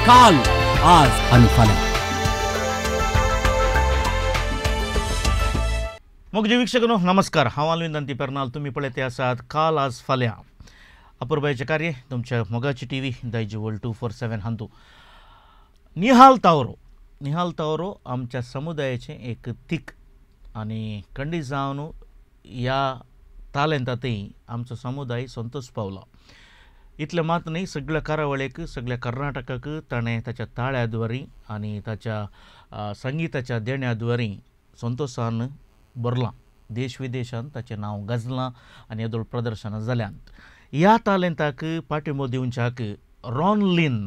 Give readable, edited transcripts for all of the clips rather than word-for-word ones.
काल आज आणि फाल्यां. मोगजे वीक्षकांनो नमस्कार. हांव अरविंद अंती पेर्नाल. तुम्ही पळयते आसात काल आज फाल्यां अपुर्बायेचे कार्य तुमच्या मोगाची टीव्ही दायजी वर्ल्ड 247 हातूंत. निहाल तावरो आमच्या समुदायाचे एक तीख आनी खंडीत जावन ह्या तालेंतातय आमचो समुदाय संतोष पावला. इतलें मात न्ही, सगळ्या कार्यावळीक सगळ्या कर्नाटकाक ताणें ताच्या ताळ्याद्वारी आनी ताच्या संगीताच्या देण्याद्वारी संतोषान भरलां. देश विदेशांत ताचें नांव गाजलां आनी येदोळ प्रदर्शनां जाल्यांत. ह्या तालेंताक पाठिंबो दिवच्याक रॉन लिन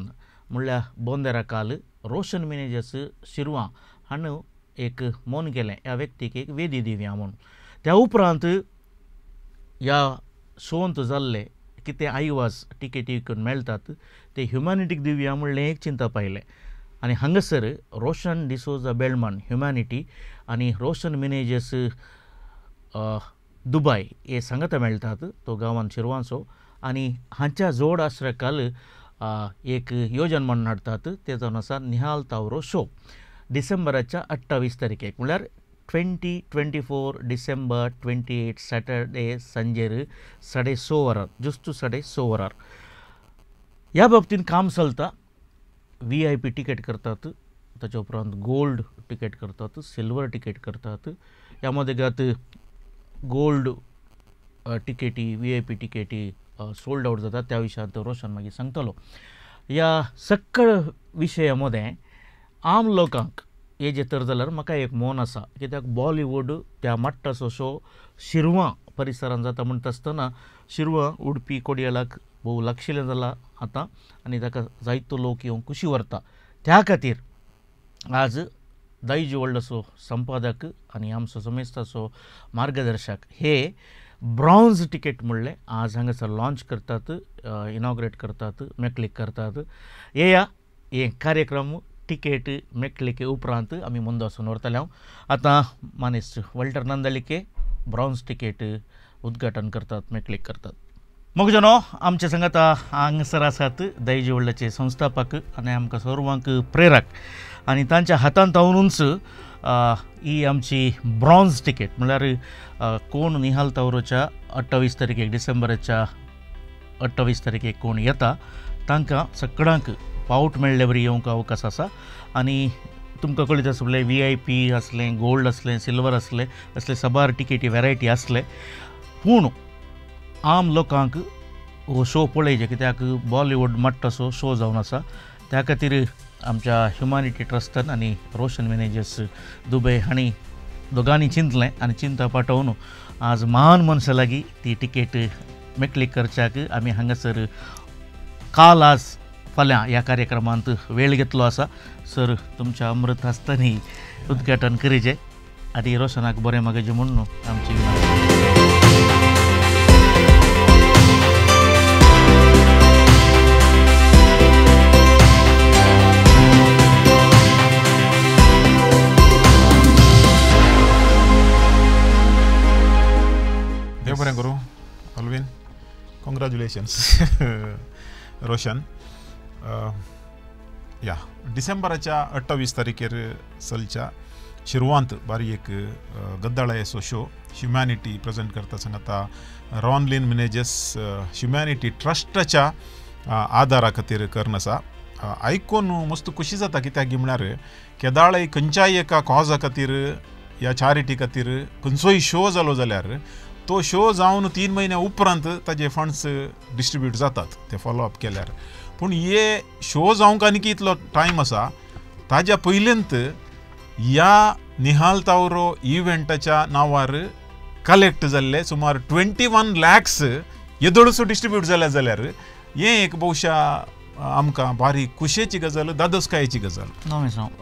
म्हणल्यार बोंदेरा काल रोशन मॅनेजर्स शिरवां हाणें एक मोन केलें ह्या व्यक्तीक एक वेदी दिवया म्हूण. त्या उपरांत ह्या शोंत जाल्ले कितें आयवाज टिकेटी विकून मेळटात ते ह्युमॅनिटीक दिवया म्हणलें एक चिंता पायलें. आनी हांगासर रोशन डिसोजा बेल्डमन ह्युमॅनिटी आनी रोशन मॅनेजर्स दुबय हे सांगाता मेळटात तो गांवांत शिरवांचो. आनी हांच्या जोड आश्रयकाल एक योजन म्हणून हाडटात. तेजो नांव आसा निहाल तावरो शो. डिसेंबराच्या 28 तारखेक म्हळ्यार 2024 डिसेंबर 28 सॅटर्डे सांजेर 6:30 वरार जुस्त 6:30 वरार ह्या बाबतींत काम चलता. VIP टिकेट करतात, ताच्या उपरांत गोल्ड टिकेट करतात, सिल्वर टिकेट करतात. ह्या मध्ये गात गोल्ड टिकेटी VIP टिकेटी सोल्ड आउट जातात. त्या विशयांत रोशन मागीर सांगतलो. ह्या सक्कळ विशयामध्ये आम लोकांक हेजे तर जाल्यार म्हाका एक मोन आसा. कित्याक बॉलिवूड त्या मट्टाचो शो शिरवां परिसरांत जाता म्हणटा आसतना शिरवां उडपी कोडयालाक भोव लागशिल्लें जालां आतां आनी ताका जायतो लोक येवंक खुशी व्हरता. त्या खातीर आज दायजी व्हडलोसो संपादक आनी आमचो समेस्ताचो मार्गदर्शक हे ब्रॉन्झ टिकेट म्हणलें आज हांगासर लॉन्च करतात, इनॉग्रेट करतात, मेकळीक करतात. हे कार्यक्रम टिकेट मेकळीके उपरांत आमी मुंद वचून व्हरतले. हांव आतां मानेस्त वॉल्टर नंदलिके ब्रॉन्झ टिकेट उद्घाटन करतात, मेकळीक करतात. मोगजनो आमचे सांगात हांगासर आसात दायजी व्हडल्याचे संस्थापक आनी आमकां सर्वांक प्रेरक आनी तांच्या हातांत आवरूनच ही आमची ब्रॉन्झ टिकेट म्हळ्यार कोण निहाल तावरोच्या 28 तारखेक डिसेंबराच्या 28 तारखेक कोण येता तांकां सगळ्यांक पावट मेळ्ळे बरी येवंक अवकाश आसा. आनी तुमकां कळीत आसतलें VIP आसलें, गोल्ड आसलें, सिल्वर आसलें, असले सबार टिकेटी वेरायटी आसले. पूण आम लोकांक हो शो पळयचे कित्याक बॉलिवूड मट्टाचो शो जावन आसा. त्या खातीर आमच्या ह्युमॅनिटी ट्रस्टान आनी रोशन मॅनेजर्स दुबय हांणी दोगांनी चिंतलें आनी चिंता पाठोवन आज महान मनशा लागीं ती टिकेट मेकळीक करच्याक आमी हांगासर काल आज फाल्यां ह्या कार्यक्रमांत वेळ घेतलो आसा. सर तुमच्या अमृत हस्तांनी उद्घाटन करीचे आनी रोशनाक बरें मागयचें म्हणून आमची देव बरें करूं. अल्विन कॉंग्रॅच्युलेशन्स रोशन. या डिसेंबराच्या 28 तारखेर चलच्या शिरवांत बारी एक गद्दाळायेचो शो ह्युमॅनिटी प्रेजेंट करता सांगता रॉन लिन मॅनेजर्स ह्युमॅनिटी ट्रस्टाच्या आदारा खातीर करन आसा. आयकून मस्त खुशी जाता कित्याक म्हळ्यार केदाळे खंयच्याय एका कॉजा खातीर या चॅरिटी खातीर खंयचोय शो जालो जाल्यार तो शो जावन 3 म्हयन्या उपरांत ताजे फंड्स डिस्ट्रीब्यूट जातात ते फॉलोअप केल्यार. पूण हे शो जावंक आनी इतलो टायम आसा ताज्या पयलींत ह्या निहाल तावरो इव्हेंटाच्या नांवार कलेक्ट जाल्ले सुमार 21 lakhs येदोळसो डिस्ट्रीब्यूट जाल्या जाल्यार हें एक भोवशा आमकां बारीक खुशेची गजाल, दादोसकायेची गजाल.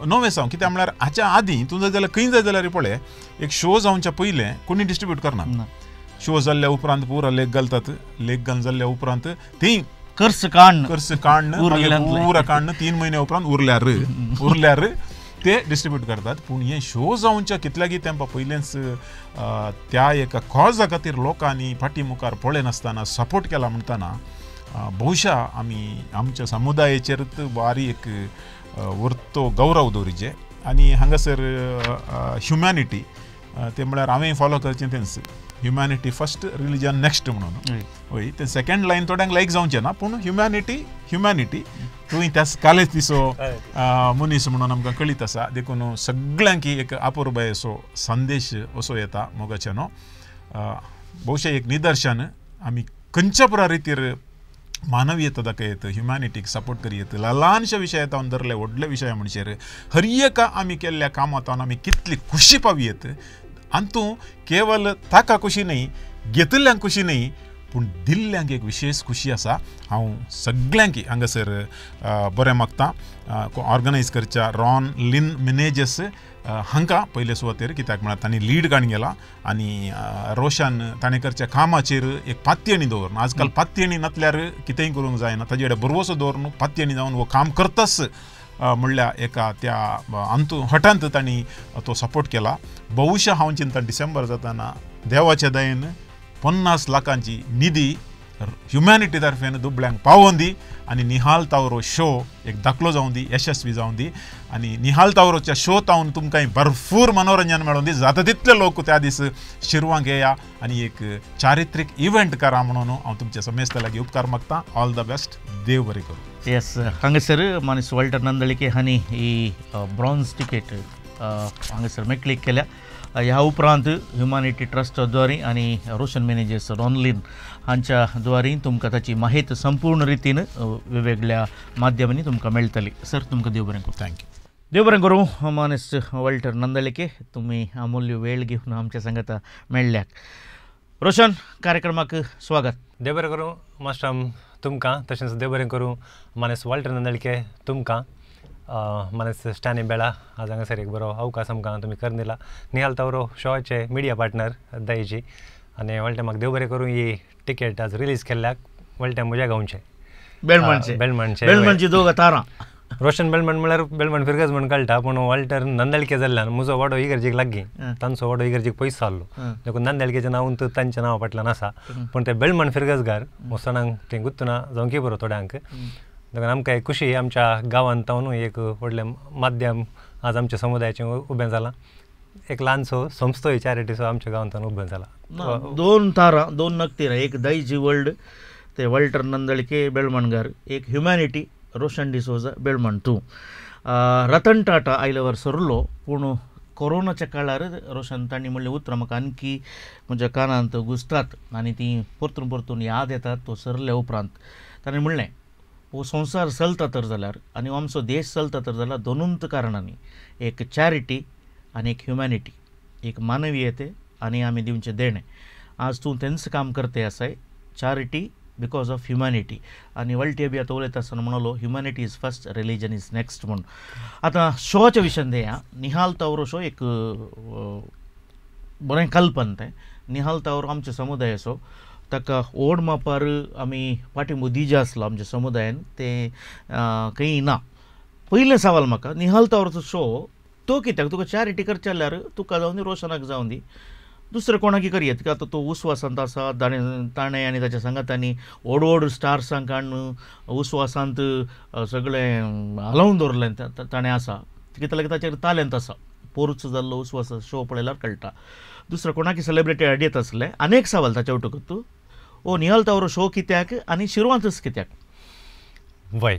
नवें सांग कित्याक म्हळ्यार हाच्या आदीं तूं जाय जाल्यार खंय जाय जाल्यार पळय एक शो जावच्या पयलें कोणी डिस्ट्रीब्यूट करना. शो जाल्ल्या उपरांत पुरा लेख घालतात. लेख घालून जाल्ल्या उपरांत थंय कर्स काडन पुरा काडन 3 म्हयन्या उपरांत उरल्यार ते डिस्ट्रीब्यूट करतात. पूण हे शो जावच्या कितल्यागी तेंपा पयलेंच त्या एका कॉजा खातीर लोकांनी फाटी मुखार पळय नासतना सपोर्ट केला म्हणटाना बहुशा आमी आमच्या समुदायाचेर बारी एक उरतो गौरव दवरिचे आनी हांगासर ह्युमॅनिटी ते म्हळ्यार हांवें फॉलो करचें तेंच ह्युमॅनिटी फर्स्ट रिलिजन नेक्स्ट म्हणून वय ते सेकंड लायन थोड्यांक लायक जावचें ना पूण ह्युमॅनिटी तुवें त्या कालेच दिसो मनीस म्हणून आमकां कळीत आसा देखून सगळ्यांक एक अपुर्बाय असो संदेश असो येता मोगाच्यानो बहुशा एक निदर्शन आमी खंयच्या पुरा रितीर मानवीयता दाखयत ह्युमॅनिटीक सपोर्ट करीत ल्हानशा विशयातावन धरले व्हडल्या विशया म्हणजेर हर एका आमी केल्ल्या कामांतावन आमी कितली खुशी पावयत आनी केवल ताका खुशी न्ही घेतिल्ल्यांक खुशी न्ही पूण दिल्ल्यांक एक विशेष खुशी आसा हांव सगळ्यांक हांगासर बरें मागतां ऑर्गनायज करच्या रॉन लिन मिनेजस हांकां पयले सुवातेर कित्याक म्हळ्यार तांणी लीड काडून गेला आनी रोशन ताणें करच्या कामाचेर एक पातयेणी दवरून आजकाल पातयेणी नातल्यार कितेंय करूंक जायना ताजे कडेन बरोवसो दवरून पातयेणी जावन वो काम करताच म्हणल्यार एका त्या हटांत तांणी तो सपोर्ट केला बहुशा हांव चिंता डिसेंबर जाताना देवाच्या दयेन 50 लाखांची निधी ह्युमॅनिटी तर्फेन दुबळ्यांक पावोवन दी आनी निहाल तावरो शो एक दाखलो जावन दी यशस्वी जावन दी आनी निहाल तावरोच्या शो तावन तुमकां भरपूर मनोरंजन मेळोवन दी जाता तितले लोक त्या दीस शिरवांक येया आनी एक चारित्रीक इव्हेंट करा म्हणून हांव तुमच्या समेस्ता लागीं उपकार मागतां ऑल द बेस्ट देव बरें करूं येस हांगासर मानेस वॉल्टर नंदळीके हांणी ही ब्रॉन्झ टिकेट हांगासर मेकळीक केल्या ह्या उपरांत ह्युमॅनिटी ट्रस्ट द्वारे आणि रोशन मॅनेजर्स रॉनलिन हांच्या द्वारे तुमकां ताची माहिती संपूर्ण रितीन वेगवेगळ्या माध्यमांनी तुमकां मेळटली सर तुमकां देव बरें करूं थँक्यू देव बरें करूं मानेस वॉल्टर नंदळीके तुमी अमूल्य वेळ घेवन आमच्या संगत मेळ्ळ्याक रोशन कार्यक्रमाक स्वागत देव बरें करूं मास्टर तुमकां तशेंच देव बरें करूं मानेस वॉल्टर नंदळीके तुमकां मानेस स्टॅनी बेळा आज हांगासर एक बरो अवकाश आमकां तुमी करून दिला निहाल तावरो शोचे मिडिया पार्टनर दयेची आनी वळटे म्हाका देव बरें करूं ही टिकेट आज रिलीज केल्ल्याक वळटे म्हज्या गांवचे बेळमणचे दोग तारां रोशन बेळमण म्हळ्यार बेळमण फिरगज म्हण कळटा पूण वॉल्टर नंदळके जाल्ल्यान म्हजो व्हडो इगर्जेक लागीं तांचो व्हडो इगर्जेक पयस जाल्लो देखून नंदळकेचें नांव तांच्या नांवा फाटल्यान आसा पूण ते बेळमण फिरगजगार मुसणांक तें गुत्तुना जावंकी बरो थोड्यांक देखून आमकां एक खुशी आमच्या गांवांत तावन एक व्हडलें माध्यम आज आमच्या समुदायाचें उबें जालां एक ल्हानसो संस्थो चॅरिटीचो आमच्या गांवांत उबें जाला दोन तारां दोन नक्तीर एक दयजी वर्ल्ड ते वॉल्टर नंदळके बेळमणगार एक ह्युमॅनिटी रोशन डिसोजा बेळमण तूं रतन टाटा आयल्यावर सरलो पूण कोरोनाच्या काळार रोशन तांणी म्हणलें उतर म्हाका आणखी म्हज्या कानांत घुसतात आनी ती परतून परतून याद येतात तो सरले उपरांत ताणें म्हणलें हो संवसार चलता तर जाल्यार आनी आमचो देश चलता तर जाल्यार दोनूच कारणांनी एक चॅरिटी आनी एक ह्युमॅनिटी एक मानवीयते आनी आमी दिवचें देणें आज तूं तेंच काम करते आसाय चॅरिटी बिकॉज ऑफ ह्युमॅनिटी आनी वळटे बी आतां उलयता आसतना म्हणलो humanity is first religion is next म्हणून आतां शोच्या विशयान देया निहाल तावरो शो एक बरें कल्पन तें निहाल तावरो आमचे समुदाय असो ताका ओड मापार आमी पाठिंबो दिजे आसलो आमच्या समुदायान ते खंय ना पयलें सवाल म्हाका निहाल तावरोचो शो तो कित्याक तुका चॅरिटी करचे जाल्यार तुका जावन दी रोशनाक जावन दी दुसरें कोणाकी करियत की आतां तो उस्वासांत आसा ताणें आनी ताच्या सांगातांनी व्हड व्हड स्टार्सांक हाडून उस्वासांत सगळें हलोवन दवरलें ताणें आसा कित्याक लागीं ताचेर तालेंत आसा पोरूच जाल्लो उस्वास शो पळयल्यार कळटा दुसरो कोणाकी सेलिब्रिटी हाडीत आसले आनीक सवाल ताच्या उठकत तूं ओ निहाल तावरो शो कित्याक आनी शिरवांतच कित्याक वय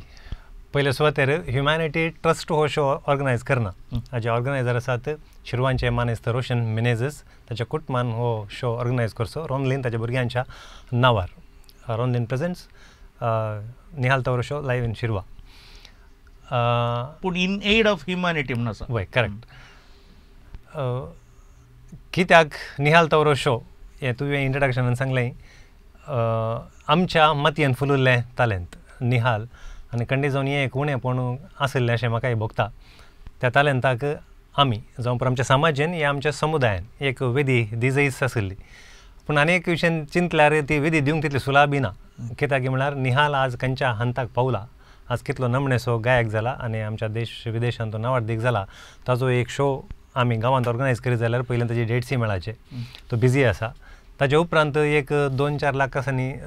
पयले सुवातेर ह्युमॅनिटी ट्रस्ट हो शो ऑर्गनायज करना हाजे ऑर्गनायझर आसात शिरवांचे मानेस्त रोशन मिनेजस ताच्या कुटुंबान हो शो ऑर्गनायज करचो रॉनलिन ताच्या भुरग्यांच्या नांवार रॉनलिन प्रेझेंट्स निहाल तावरो शो लायव्ह इन शिरवा पूण इन एड ऑफ ह्युमॅनिटी म्हणून आसा वय करेक्ट कित्याक निहाल तावरो शो हें तुवें इंट्रोडक्शनान सांगलें आमच्या मातयेन फुलुल्लें टॅलंट निहाल आनी खंडी जावन हें एक उणेंपण आशिल्लें अशें म्हाकाय भोगता त्या टॅलंटाक आमी जावं पण आमच्या समाजान या आमच्या समुदायान एक वेदी दिजयस आशिल्ली पूण आनी एक विशयान चिंतल्यार ती वेदी दिवंक तितली सुलाबी ना कित्याक म्हळ्यार निहाल आज खंयच्या हंताक पावला आज कितलो नमणेसो गायक जाला आनी आमच्या देश विदेशांत तो नांवाडीक जाला ताजो एक शो आमी गांवांत ऑर्गनायज करीत जाल्यार पयलीं ताची डेट्सी मेळाचे तो बिजी आसा ताजे उपरांत एक 2-4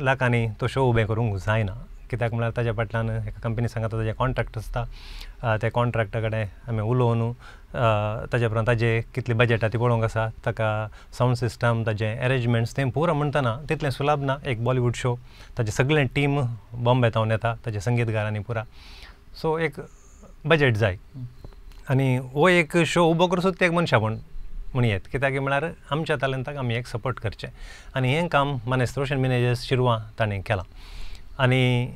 लाखांनी तो शो उबे करूंक जायना कित्याक म्हळ्यार ताज्या फाटल्यान एका कंपनी सांगता ताजे कॉन्ट्रॅक्ट आसता त्या कॉन्ट्रॅक्टा कडेन आमी उलोवन ताजे उपरांत ताजे कितली बजेट ती पळोवंक आसा ताका सावंड सिस्टम ताजे अरेंजमेंट्स तें पुरो म्हणटना तितलें सुलभ ना एक बॉलिवूड शो ताजे सगळें टीम बॉम्बेतावन येता ताजे संगीतगारांनी पुरा सो एक बजेट जाय आनी हो एक शो उबो करूं सुद्दां एक मनशापण म्हणयेत कित्याक म्हळ्यार आमच्या टॅलंटाक आमी एक सपोर्ट करचें आनी हें काम मानेस्त रोशन मिनेजीस शिरवां ताणें केलां आनी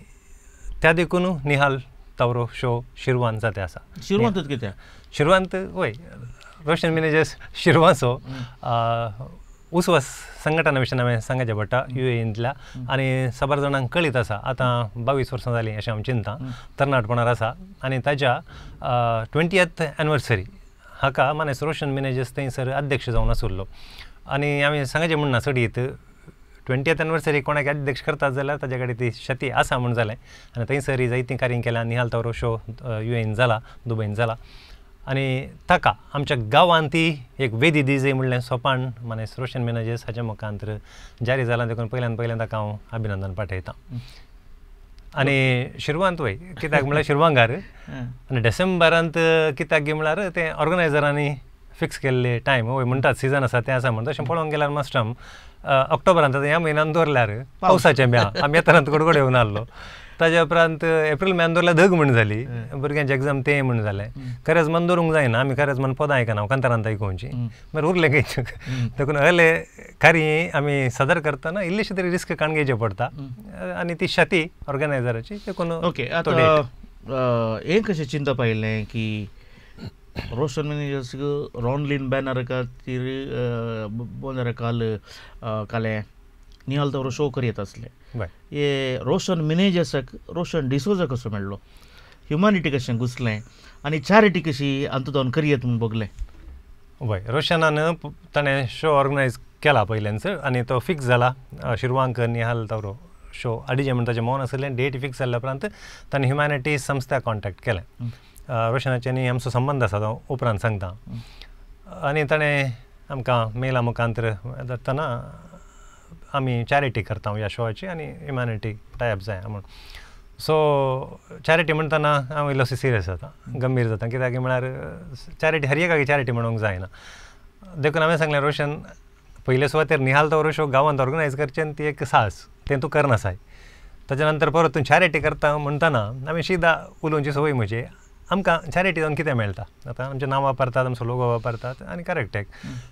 त्या देखून निहाल तावरो शो शिरवान जाते आसा शिरवांतूच कित्याक शिरवांत वय रोशन मिनेजीस शिरवांचो उस्वास संघटना विशीं हांवें सांगचें पडटा UAEंतल्या आनी साबार जाणांक कळीत आसा आतां 22 वर्सां जालीं अशें हांव चिंता तरणाटपणार आसा आनी ताज्या 20th एनिवर्सरी हाका मानेस्त रोशन मिनेजीस थंयसर अध्यक्ष जावन आसुल्लो आनी हांवें सांगचें म्हणना चडीत 20th एनिवर्सरी कोणाक अध्यक्ष करतात जाल्यार ताजे कडेन ती शती आसा म्हूण जालें आनी थंयसर जायतीं कार्यां केल्यां निहाल तावरो शो UAEन जाला दुबयन जाला आनी ताका आमच्या गांवांत ती एक वेदी दी जाय म्हणलें सोपान मानेस्त रोशन मिनेजीस हाच्या मुखांतर जारी जालां देखून पयल्यान ताका हांव अभिनंदन पाठयतां आनी शिरवांत वय कित्याक म्हळ्यार शिरवांगार आनी डिसेंबरांत कित्याक गे म्हळ्यार तें ऑर्गनायझरांनी फिक्स केल्ले टायम वय म्हणटात सिजन आसा तें आसा म्हण तशें पळोवंक गेल्यार मास्टम ऑक्टोबरांत ह्या म्हयन्यान दवरल्यार पावसाचें बी आमी येताना कडकड येवन आसलो ताज्या उपरांत एप्रील म्हयन्यान दवरल्यार धग म्हण जाली भुरग्यांचे एग्जाम तें म्हण जालें खरेंच मन दवरूंक जायना आमी खरेंच मन पदां आयकना हांव कांतारांत आयकुवची मागीर उरलें खंयचें देखून हले कार्य आमी सादर करतना इल्लीशी तरी रिस्क काण घेवचें पडटा आनी ती शती ऑर्गनायझराची देखून ओके आतां हें कशें चिंता पायिल्लें की रोशन मिनेजीस रॉनलिन बॅनर खातीर दोन रकाल काले निहाल तावरो शो करीत आसले हे रोशन मिनेजीसाक रोशन डिसोजा कसो मेळ्ळो ह्युमॅनिटी कशें घुसलें आनी चॅरिटी कशी अंतुतावन करियत म्हूण बगलें वय रोशनान ताणें शो ऑर्गनायज केला पयल्यानच आनी तो फिक्स जाला शिरवांक निहाल तावरो शो अडिजे म्हण ताचें मौन आसलें डेट फिक्स जाल्ल्या उपरांत ताणें ह्युमॅनिटी संस्थाक कॉन्टॅक्ट केलें रोशनाचे न्ही आमचो संबंद आसा तो उपरांत सांगता आनी ताणें आमकां मेला मुखांतर धाडटना आमी चॅरिटी करता ह्या शोची आनी ह्युमॅनिटी टायप जाय म्हूण सो चॅरिटी म्हणटना हांव इल्लोसो सिरियस जाता गंभीर जाता कित्याक म्हळ्यार चॅरिटी हर एकाकी चॅरिटी म्हणूंक जायना देखून हांवें सांगलें रोशन पयले सुवातेर निहाल तावरो शो गांवांत ऑर्गनायज करचें आनी ती एक साहस तें तूं करनासाय ताच्या नंतर परत तूं चॅरिटी करता म्हणटना हांवें सीदा उलोवची संवय म्हजी आमकां चॅरिटी जावन कितें मेळटा आतां आमचें नांव वापरतात आमचो लोगो वापरतात आनी करेक्ट एक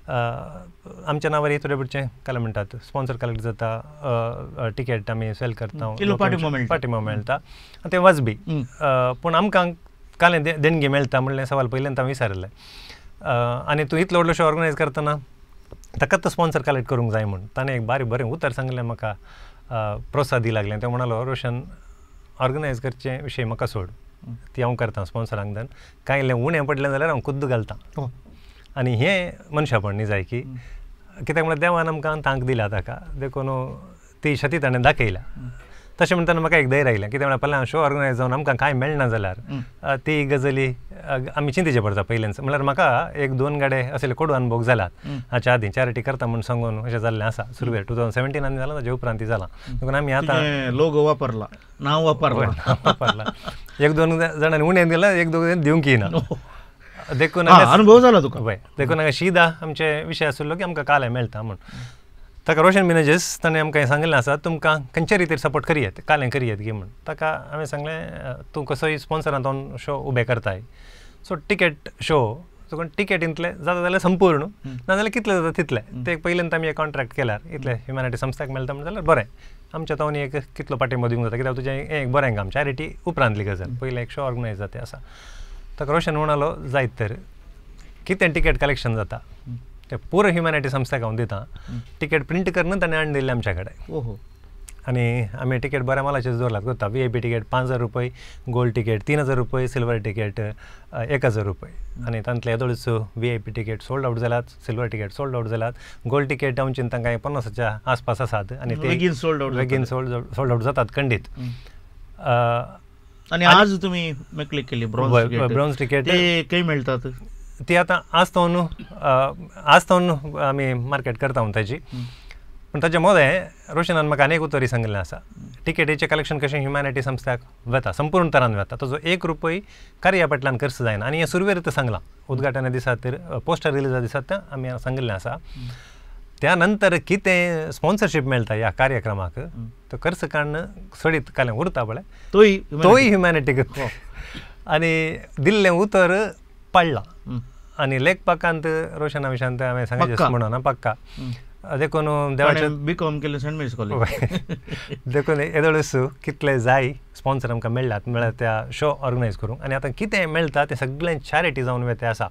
आमच्या नांवार थोडे बिडचें काल म्हणटात स्पॉन्सर कलेक्ट जाता टिकेट आमी सेल करता पाटिंबो मेळटा तें वाजबी पूण आमकां कालें देणगी मेळटा म्हणलें सवाल पयल्यान हांवें विचारलें आनी तूं इतलो व्हडलो शो ऑर्गनायज करतना ताकाच तो स्पॉन्सर कलेक्ट करूंक जाय म्हूण ताणें एक बरें उतर सांगलें म्हाका प्रोत्साहन दी लागलें तें म्हणलो रोशन ऑर्गनायज करचे विशय म्हाका सोड ती हांव करतां स्पॉन्सरांक धन कांय इल्लें उणें पडलें जाल्यार हांव खुद्द घालतां आनी हें मनशापण न्ही जाय की कित्याक म्हळ्यार देवान आमकां तांक दिला ताका देखून ती शती ताणें दाखयल्या तशें म्हणटना म्हाका एक धैर्य आयलें कित्याक म्हळ्यार पयलें शो ऑर्गनायज जावन आमकां कांय मेळना जाल्यार ती गजाली आमी चिंतेचें पडटा पयलेंच म्हळ्यार म्हाका 1-2 गाडे असले कोडू अनुभव जाल्यात हाच्या आदीं चॅरिटी करता म्हूण सांगून अशें जाल्लें आसा सुरवेर 2017 जालां ताजे उपरांत जालां देखून आमी आतां लोगो वापरला नांव वापरला 1-2 जाणांनी उणें दिलां 1-2 दिवंक येना देखून अनुभव जाला तुका पळय देखून हांगा शीदा आमचे विशय आसलो की आमकां काले मेळटा म्हूण ताका रोशन मिनेजीस ताणें आमकां हें सांगिल्लें आसा तुमकां खंयच्या रितीर सपोर्ट करियेत कालें करियेत गे म्हूण ताका हांवें सांगलें तूं कसोय स्पॉन्सरांत शो उबे करताय सो टिकेट शो तुका टिकेट इतलें जाता जाल्यार संपूर्ण नाजाल्यार कितलें जाता तितलें तें पयल्यान आमी एक कॉन्ट्रॅक्ट केल्यार इतलें ह्युमॅनिटी संस्थाक मेळटा म्हणून जाल्यार बरें आमच्या तावनी एक कितलो पाटिंबो दिवंक जाता कित्याक तुजें एक बरें काम चॅरिटी उपरांतली गजाल पयलें एक शो ऑर्गनायज जाता आसा ताका रोशन म्हणालो जायत तर कितें टिकेट कलेक्शन जाता ते पुरो ह्युमॅनिटी संस्थाक हांव दितां टिकेट प्रिंट करून ताणें हाडून दिल्लें आमच्या कडेन ओहो आनी आमी टिकेट बऱ्या मालाचेच दवरलात करता VIP टिकेट 5,000 रुपये गोल्ड टिकेट 3,000 रुपये सिल्वर टिकेट 1,000 रुपये आनी तांतले येदोळीच VIP टिकेट सोल्ड आवट जाल्यात सिल्वर टिकेट सोल्ड आवट जाल्यात गोल्ड टिकेट हांव चिंता कांय 50च्या आसपास आसात आनी ते बेगीन सोल्ड आवट जातात खंडीत आनी आज तुमी क्लिक केली ब्रॉन्झ टिकेट ते खंय मेळटात ती आतां आज तावन आमी मार्केट करता ताची पण ताच्या मोदें रोशनान म्हाका आनी एक उतरी सांगिल्लें आसा टिकेटीचें कलेक्शन कशें ह्युमॅनिटी संस्थाक वेता संपूर्ण तरान वेता ताजो 1 रुपय कार्या पेटल्यान खर्च जायना आनी हें सुरवेर सांगलां उद्घाटना दिसा तर पोस्टर रिलीजा दिसा तें आमी सांगिल्लें आसा त्या नंतर कितें स्पॉन्सरशीप मेळटा ह्या कार्यक्रमाक तो खर्च काडून सडीत कालें उरता पळय तोय ह्युमॅनिटीक आनी दिल्लें उतर पडलां आनी लेखपाकांत रोशना विशांत हांवें सांगचें म्हणून पक्का देखून देवाचे बीकॉम केलें सेंट मेरीज कॉलेज देखून येदोळूच कितले जाय स्पॉन्सर आमकां मेळ्ळात म्हळ्यार त्या शो ऑर्गनायज करूंक आनी आतां कितें मेळटा तें सगळें चॅरिटी जावन वेते आसा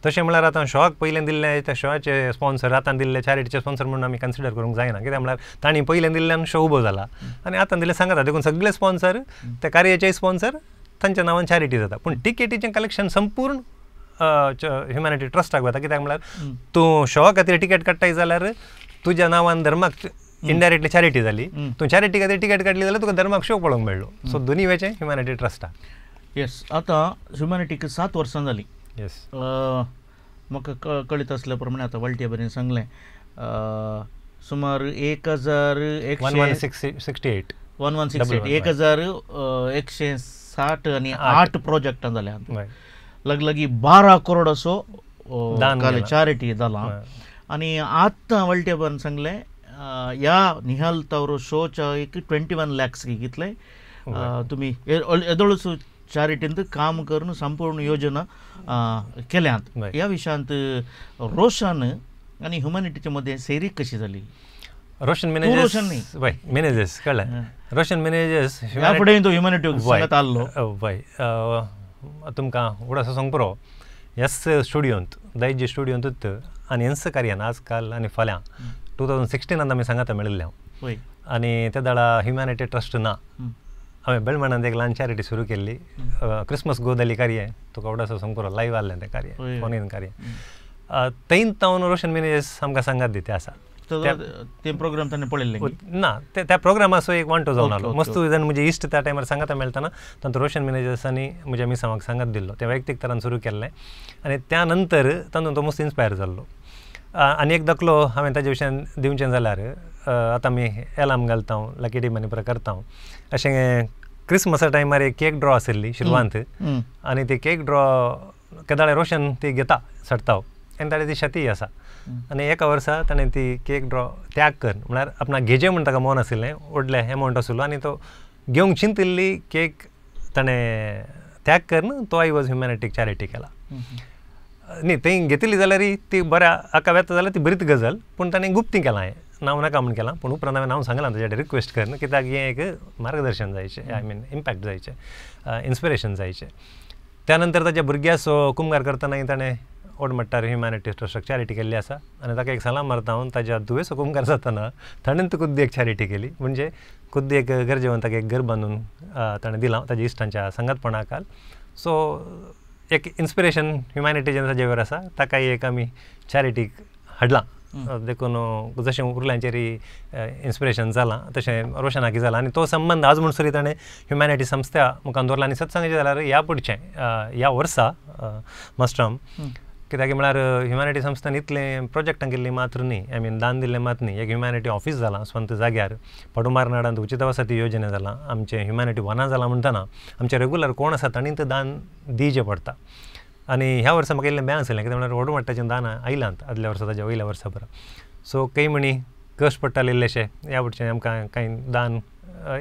तशें म्हळ्यार आतां शोक पयलें दिल्लें त्या शोचे स्पॉन्सर आतां दिल्ले चॅरिटीचे स्पॉन्सर म्हणून आमी कन्सिडर करूंक जायना कित्याक म्हळ्यार तांणी पयलें दिल्ल्यान शो उबो जाला आनी आतां दिल्लें सांगता देखून सगळे स्पॉन्सर त्या कार्याचे स्पॉन्सर तांच्या नांवान चॅरिटी जाता पूण टिकेटीचें कलेक्शन संपूर्ण ह्युमॅनिटी ट्रस्टाक वता कित्याक म्हळ्यार तूं शोआ खातीर टिकेट काडटाय जाल्यार तुज्या नांवान धर्माक इनडायरेक्टली चॅरिटी जाली तूं चॅरिटी खातीर टिकेट काडली जाल्यार तुका धर्माक शो पळोवंक मेळ्ळो सो दोनी वेचें ह्युमॅनिटी ट्रस्टाक येस आतां ह्युमॅनिटीक 7 वर्सां जालीं येस म्हाका कळीत आसल्या प्रमाणे आतां वल्टिया बरें सांगलें सुमार 1168 1160 आनी 8 प्रोजेक्टां जाल्या लगलगी 12 करोड असो चॅरिटी जाला आनी आतां वल्टिया बरें सांगलें ह्या निहाल तावरो शोच्या एक 21 lakhs कितले तुमी येदोळूच चॅरिटींत काम करून संपूर्ण योजना केल्यात ह्या विशयांत रोशन आनी ह्युमॅनिटीचे मदें सेरीक कशी जाली रोशन मॅनेजर्स कळ्ळें रोशन मॅनेजर्स ह्या फुडें तो ह्युमॅनिटी सांगत आसलो वय तुमकां उडसो सांग पुरो ह्याच स्टुडियोंत दायज स्टुडियोंतूच आनी हेंच कार्यान आजकाल आनी फाल्यां 2016 आमी सांगाता मेळिल्लें हांव आनी त्या दाडा ह्युमॅनिटी ट्रस्ट ना हांवें बेळमणांत एक ल्हान चॅरिटी सुरू केल्ली क्रिसमस गोदाली कार्य तुका उडसो सांग पुरो लायव्ह आहलें तें कार्य फोनीन कार्य थंय तावन रोशन मॅनेजर्स आमकां सांगात दिते आसा ते प्रोग्राम ताणें पळयल्ले ना त्या प्रोग्रामाचो एक वांटो जावन आलो मस्तू जावन म्हजे इश्ट त्या टायमार सांगाता मेळटाना तांचो रोशन मॅनेजर्सांनी म्हज्या मिसा म्हाका सांगात दिल्लो तें वैयक्तीक तरान सुरू केल्लें आनी त्या नंतर तातूंत तो मस्त इन्स्पायर जाल्लो आनी एक दाखलो हांवें ताजे विशयान दिवचें जाल्यार आतां आमी एलार्म घालता लकी डे मनी करता अशें क्रिसमसा टायमार एक केक ड्रॉ आशिल्ली शिरवांत आनी ती केक ड्रॉ केदाळे रोशन ती घेता सडता आनी ताणें ती शेती आसा आनी एका वर्सा ताणें ती केक ड्रॉ त्याग कर म्हळ्यार आपणाक घेजे म्हण ताका मोन आशिल्लें व्हडलें एमावंट आशिल्लो आनी तो घेवंक चिंतिल्ली केक ताणें त्याग कर तो आय वॉज ह्युमॅनिटीक चॅरिटी केला न्ही थंय घेतिल्ली जाल्यार ती बऱ्या हाका वेता जाल्यार ती बरीच गजाल पूण ताणें गुप्ती केलां हें नांव नाका म्हण केलां पूण उपरांत हांवें नांव सांगलां ताचे रिक्वेस्ट कर कित्याक हें एक मार्गदर्शन जायचें आय मीन इम्पॅक्ट जायचें इन्स्पिरेशन जायचें त्या नंतर ताच्या भुरग्याचो कुंभार करतना ताणें ओड म्हणटार ह्युमॅनिटी ट्रस्टाक चॅरिटी केल्ली आसा आनी ताका एक सलाम मारता हांव ताच्या दुवेचो कुंभार जातना ताणें खुद्द एक चॅरिटी केली म्हणजे खुद्द एक गरजेवंताक एक घर बांदून ताणें दिलां ताच्या इश्टांच्या संगतपणाकाल सो एक इन्स्पिरेशन ह्युमॅनिटी जेन्ना ताजे वयर आसा ताकाय एक आमी चॅरिटीक हाडलां देखून जशें उरल्यांचेर इन्स्पिरेशन जालां तशें रोशनाकी जालां आनी तो संबंद आज म्हणसरी ताणें ह्युमॅनिटी संस्था मुखार दवरला आनी सत सांगचें जाल्यार ह्या पुढचें ह्या वर्सा मस्टम कित्याक म्हळ्यार ह्युमॅनिटी संस्थान इतलें प्रोजेक्टां केल्लीं मात्र न्ही आय मीन दान दिल्लें मात न्ही एक ह्युमॅनिटी ऑफीस जालां स्वंत जाग्यार पडुमार नाडांत उचित वसती योजने जालां आमचें ह्युमॅनिटी वनां जालां म्हणटना आमचे रेगुलर कोण आसा तांणी तें दान दिवचें पडटा आनी ह्या वर्सा म्हाका इल्लें बें आसलें कित्याक म्हळ्यार व्हड मट्टाचें दान आयलांत आदल्या वर्सा ताच्या वयल्या वर्सा बरो सो कई म्हणी कश्ट पडटाले इल्लेशें ह्या वटचें आमकां कांय दान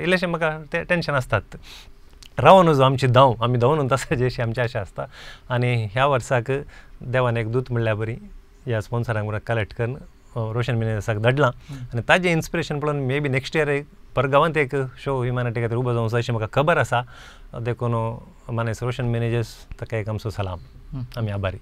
इल्लेशें म्हाका तें टेन्शन आसतात रावो नजो आमची धांव आमी धांवन तासाची अशी आमची आशा आसता आनी ह्या वर्साक देवान एक दूत म्हणल्यार बरी ह्या स्पॉन्सरांक बरोबर कलेक्ट करून रोशन मॅनेजर्साक धाडलां आनी ताजें इन्स्पिरेशन पळोवन मे बी नेक्स्ट इयर एक परगांवांत एक शो ह्युमॅनिटी खातीर उबो जावंक जाय अशें म्हाका खबर आसा देखून मानेस रोशन मॅनेजर्स ताका एक आमचो सलाम आमी आभारी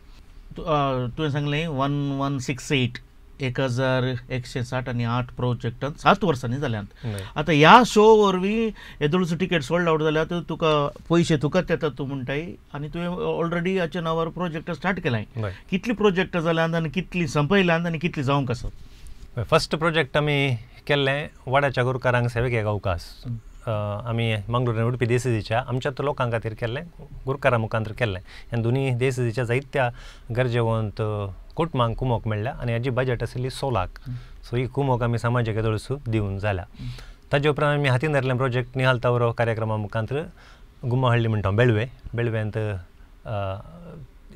तुवें सांगलें 1168 1160 आनी 8 प्रोजेक्टांत 7 वर्सांनी जाल्यात आतां ह्या शो वरवीं येदोळूच टिकेट सोल्ड आवट जाल्यार तुका पयशे तुकाच येतात तूं म्हणटाय आनी तुवें ऑलरेडी हाच्या नांवार प्रोजेक्ट स्टार्ट केलाय कितली प्रोजेक्टां जाल्यात आनी कितली संपयल्यात आनी कितली जावंक आसात फर्स्ट प्रोजेक्ट आमी केल्लें वाड्याच्या गुरकारांक सेवेक एक अवकाश आमी मंगळूर आनी उडपी देसुजीच्या आमच्या लोकां खातीर केल्लें गुरकारा मुखांतर केल्लें आनी दोनी देसुजीच्या जायत्या गरजेवंत कुटुंबांक कुमोक मेळ्ळ्या आनी हाजी बजेट आशिल्ली 100 लाख सो ही कुमोक आमी समाजाक येदोळसू दिवन जाल्या ताजे उपरांत आमी हातीन धरलें प्रोजेक्ट निहाल तावरो कार्यक्रमा मुखांतर गुम्माहळ्ळी म्हणटा बेळवेंत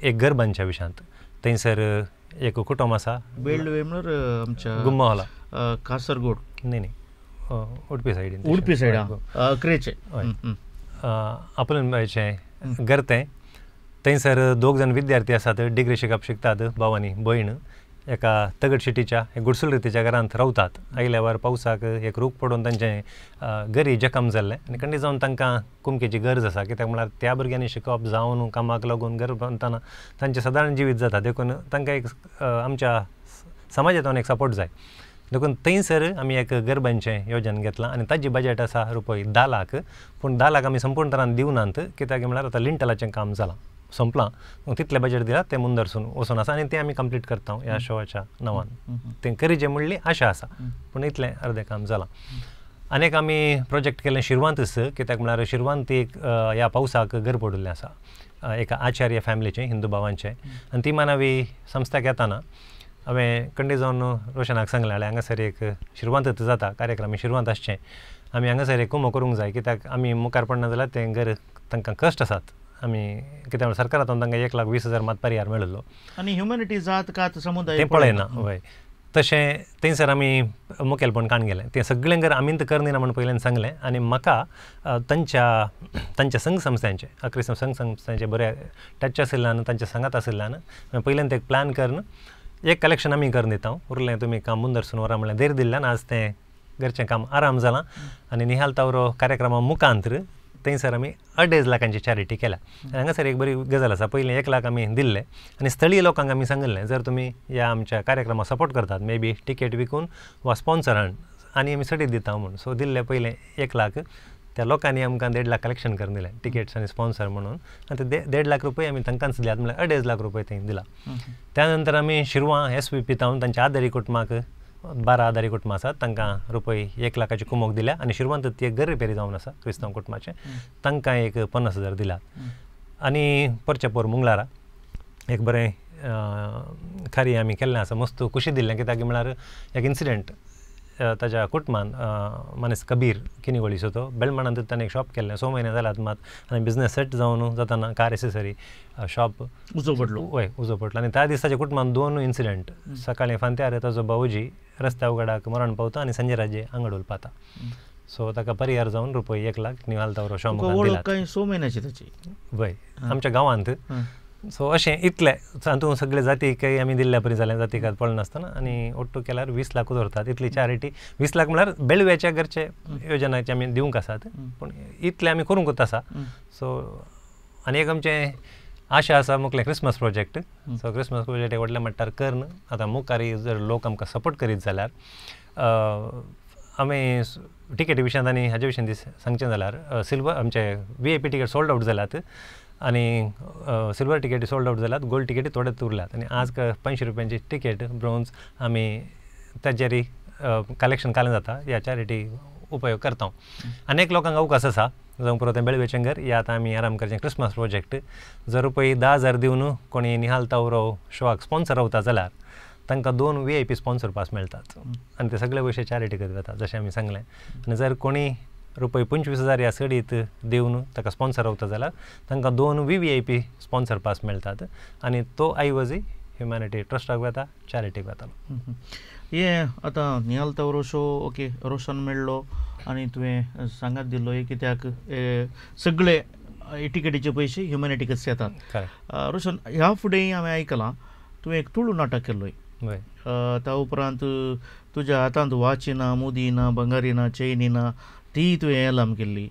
एक घर बांदच्या विशयांत थंयसर एक कुटुंब आसा बेळवे म्हणल्यार आमच्या गुम्मा हॉला कासरगोड न्ही उडपी सायडीन उडपी सायड क्रेचे आपलें घर तें थंयसर 2 जाण विद्यार्थी आसात डिग्री शिकतात भाव आनी भयण एका तगडशिटीच्या गुडसूल रितीच्या घरांत रावतात आयल्या वर पावसाक एक रूख पडून तांचें घरी जखम जाल्लें आनी खंडी जावन तांकां कुमकेची गरज आसा कित्याक म्हळ्यार त्या भुरग्यांनी शिकप जावन कामाक लागून घर बांदतना तांचें सादारण जिवीत जाता देखून तांकां एक आमच्या समाजांतून एक सपोर्ट जाय देखून थंयसर आमी एक घर बांदचें येवजन घेतलां आनी ताजी बजेट आसा रुपये 10 लाख पूण 10 लाख आमी संपूर्ण तरान दिवनात कित्याक म्हळ्यार आतां लिंटलाचें काम जालां संपलां तितलें बजेट दिलां तें मुंदरसून वचून आसा आनी तें आमी कंप्लीट करता ह्या शोच्या नांवान तें करीचें म्हणली आशा आसा पूण इतलें अर्दें काम जालां आनीक आमी प्रोजेक्ट केलें शिरवांतच कित्याक म्हळ्यार शिरवांत एक ह्या पावसाक घर पडिल्लें आसा एका आचार्य फॅमिलीचें हिंदू भावांचें आनी ती मानवी संस्थाक येताना हांवें कंडी जावन रोशनाक सांगलें हांगासर एक शिरवांत जाता कार्यक्रम शिरवांत आसचें आमी हांगासर एक कुमो करूंक जाय कित्याक आमी मुखार पडना जाल्यार तें घर तांकां कश्ट आसात आमी कित्याक सरकारांतून तांकां 1,20,000 मात पर्याय मेळिल्लो आनी ह्युमॅनिटी जात कात समुदाय तें पळयना हय तशें थंयसर आमी मुखेलपण काण गेलें तें सगळें घर आमींत करनिना म्हण पयल्यान सांगलें आनी म्हाका तांच्या संघ संस्थांचे अक्री संघ संस्थांचे बरें टच आशिल्ल्यान तांचे सांगात आशिल्ल्यान पयल्यान ते प्लॅन करून एक कलेक्शन आमी करून दिता उरलें तुमी काम मुंदरसून व्हरा म्हणलें देर दिल्ल्यान आज तें घरचें काम आराम जालां आनी निहाल तावरो कार्यक्रमा मुखांतर थंयसर आमी 2.5 लाखांची चॅरिटी केल्या हांगासर एक बरी गजाल आसा पयलीं 1 लाख आमी दिल्ले आनी स्थळीय लोकांक आमी सांगिल्लें जर तुमी ह्या आमच्या कार्यक्रमाक सपोर्ट करतात मे बी टिकेट विकून वा स्पॉन्सर हाड आनी आमी सडीत दिता म्हणून सो दिल्ले पयलें 1 लाख त्या लोकांनी आमकां 1.5 लाख कलेक्शन करून दिलें टिकेट्स आनी स्पॉन्सर म्हणून आनी ते 1.5 लाख रुपये आमी तांकांच दिल्यात म्हळ्यार 2.5 लाख रुपये थंय दिला त्या नंतर आमी शिरवां SVP तावन तांच्या आदारी कुटुंबाक 12 आदारी कुटुंबां आसात तांकां रुपये 1 लाखाची कुमोक दिल्या आनी शिरवांत ती एक घर रिपेरी जावन आसा क्रिस्तांव कुटुंबाचें तांकां एक 50,000 दिल्यात आनी परचेपोर मुंगलारा एक बरें खारी आमी केल्लें आसा मस्त खुशी दिल्लें कित्याक म्हळ्यार एक इन्सिडंट ताच्या कुटुंबान मनीस कबीर किनिगोळीचो तो बेळमाणांत ताणें एक शॉप केल्लें 6 म्हयने जाल्यात मात आनी बिझनेस सेट जावन जाताना कार एसेसरी शॉप उजो पडलो उजो पडलो आनी त्या दिसाच्या कुटुंबान 2 इन्सिडंट सकाळीं फांत्यार ताजो भाऊजी रस्त्या उगडाक मरण पावता आनी संजय राजे आंगड उलपाता सो ताका परिहार जावन रुपये 1 लाख निहाल तावरो शॉ मुखार दिला 6 म्हयन्याची ताची वय आमच्या गांवांत सो अशें इतलें तातूंत सगळे जातीकय आमी दिल्ल्या परी जालें जातीकात पळनासतना आनी ओट्टू केल्यार 20 लाख उरतात इतली चॅरिटी 20 लाख म्हळ्यार बेळव्याच्या घरचे योजनाचे आमी दिवंक आसात पूण इतलें आमी करूंकूच आसा सो आनी एक आमचें आशा आसा मुखलें Christmas project so Christmas project व्हडल्या मट्टार करन आतां मुखारी जर लोक आमकां सपोर्ट करीत जाल्यार आमी टिकेटी विशयांत आनी हाजे विशयांत सांगचें जाल्यार सिल्वर आमचे VIP टिकेट सोल्ड आउट जाल्यात आनी सिल्वर टिकेटी सोल्ड आउट जाल्यात गोल्ड टिकेटी थोडेच उरल्यात आनी आज 500 रुपयांची टिकेट ब्रोन्ज आमी ताजेरी कलेक्शन कालें जाता ह्या चॅरिटी उपयोग करता अनेक लोकांक अवकाश आसा जावं परत बेळवेचें घर ह्या आतां आमी आराम करचें क्रिसमस प्रोजेक्ट जर रुपये 10,000 दिवन कोणी निहाल तावरो शोआक स्पॉन्सर रावता जाल्यार तांकां 2 VIP स्पॉन्सर पास मेळटात आनी ते सगळे पयशे चॅरिटी करीत वतात जशें आमी सांगलें आनी जर कोणी रुपये 25,000 ह्या सडीत दिवन ताका स्पॉन्सर रावता जाल्यार तांकां 2 VVIP स्पॉन्सर पास मेळटात आनी तो ऐवजी ह्युमॅनिटी ट्रस्टाक वता चॅरिटीक वतालो हे आतां निहाल तावरो शो ओके रोशन मेळ्ळो आनी तुवें सांगात दिल्लो कित्याक सगळे टिकेटीचे पयशे ह्युमॅनिटीकच येतात रोशन ह्या फुडें हांवें आयकलां तुवें एक तुळू नाटक केल्लोय त्या उपरांत तुज्या हातांत वाची ना मुदी ना बंगारी ना चैनी ना ती तुवें एलाम केल्ली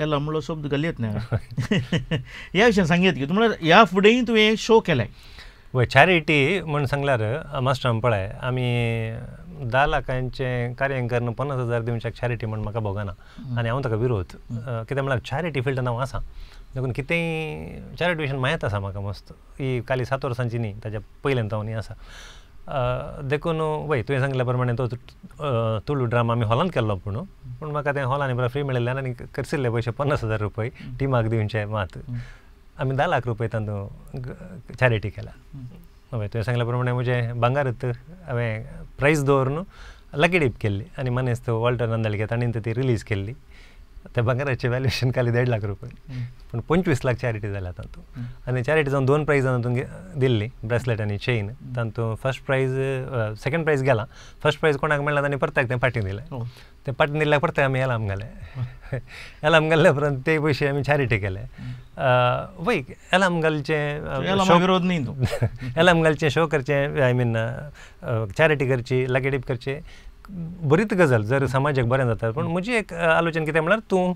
एलाम म्हणलो शब्द घालयत ना ह्या विशयान सांगयत की म्हळ्यार ह्या फुडेंय तुवें शो केलाय वय चॅरिटी म्हण सांगल्यार मास्टर पळय आमी 10 लाखांचें कार्य करून 50,000 दिवच्याक चॅरिटी म्हण म्हाका भोगना आनी हांव ताका विरोध कित्याक म्हळ्यार चॅरिटी फिल्ड हांव आसा देखून कितेंय चॅरिटी विशयान माहीत आसा म्हाका मस्त ही खाली 7 वर्सांची न्ही ताच्या पयल्यान हांव न्ही आसा देखून वय तुवें सांगल्या प्रमाणे तो तुळू ड्रामा आमी हॉलांत केल्लो पूण म्हाका तें हॉलांनी बरें फ्री मेळिल्ल्यान आनी करशिल्ले पयशे 50,000 रुपये टिमाक दिवचे मात आमी 10 लाख रुपये तातूंत चॅरिटी केला हय तुवें सांगल्या प्रमाणे म्हणजे भांगारत हांवें प्रायस दवरून लकी डीप केल्ली आनी मनीस तो वॉल्टर नंदाळकर ताणीन ती रिलीज केल्ली. त्या भांगाराचें वॅल्युएशन खाली 1.5 लाख रुपये पूण 25 लाख चॅरिटी जाल्या तातूंत. आनी चॅरिटी जावन 2 प्रायज तातूंत दिल्ली, ब्रेसलेट आनी चेन. तातूंत फर्स्ट प्रायज सेकंड प्रायज गेला. फर्स्ट प्रायज कोणाक मेळ्ळा तांणी परताक तें फाटीं दिलें. तें फाटीं दिल्याक परत आमी एलाम घाले. एलाम घाल्ल्या उपरांत ते पयशे आमी चॅरिटी केले. वय एलाम विरोध न्ही तूं. एलाम घालचें, शो करचें, आय मीन चॅरिटी करची, लकी डीप करचें, बरीच गजाल जर समाजाक बरें जाता. पूण म्हजी एक आलोचना कितें म्हळ्यार तूं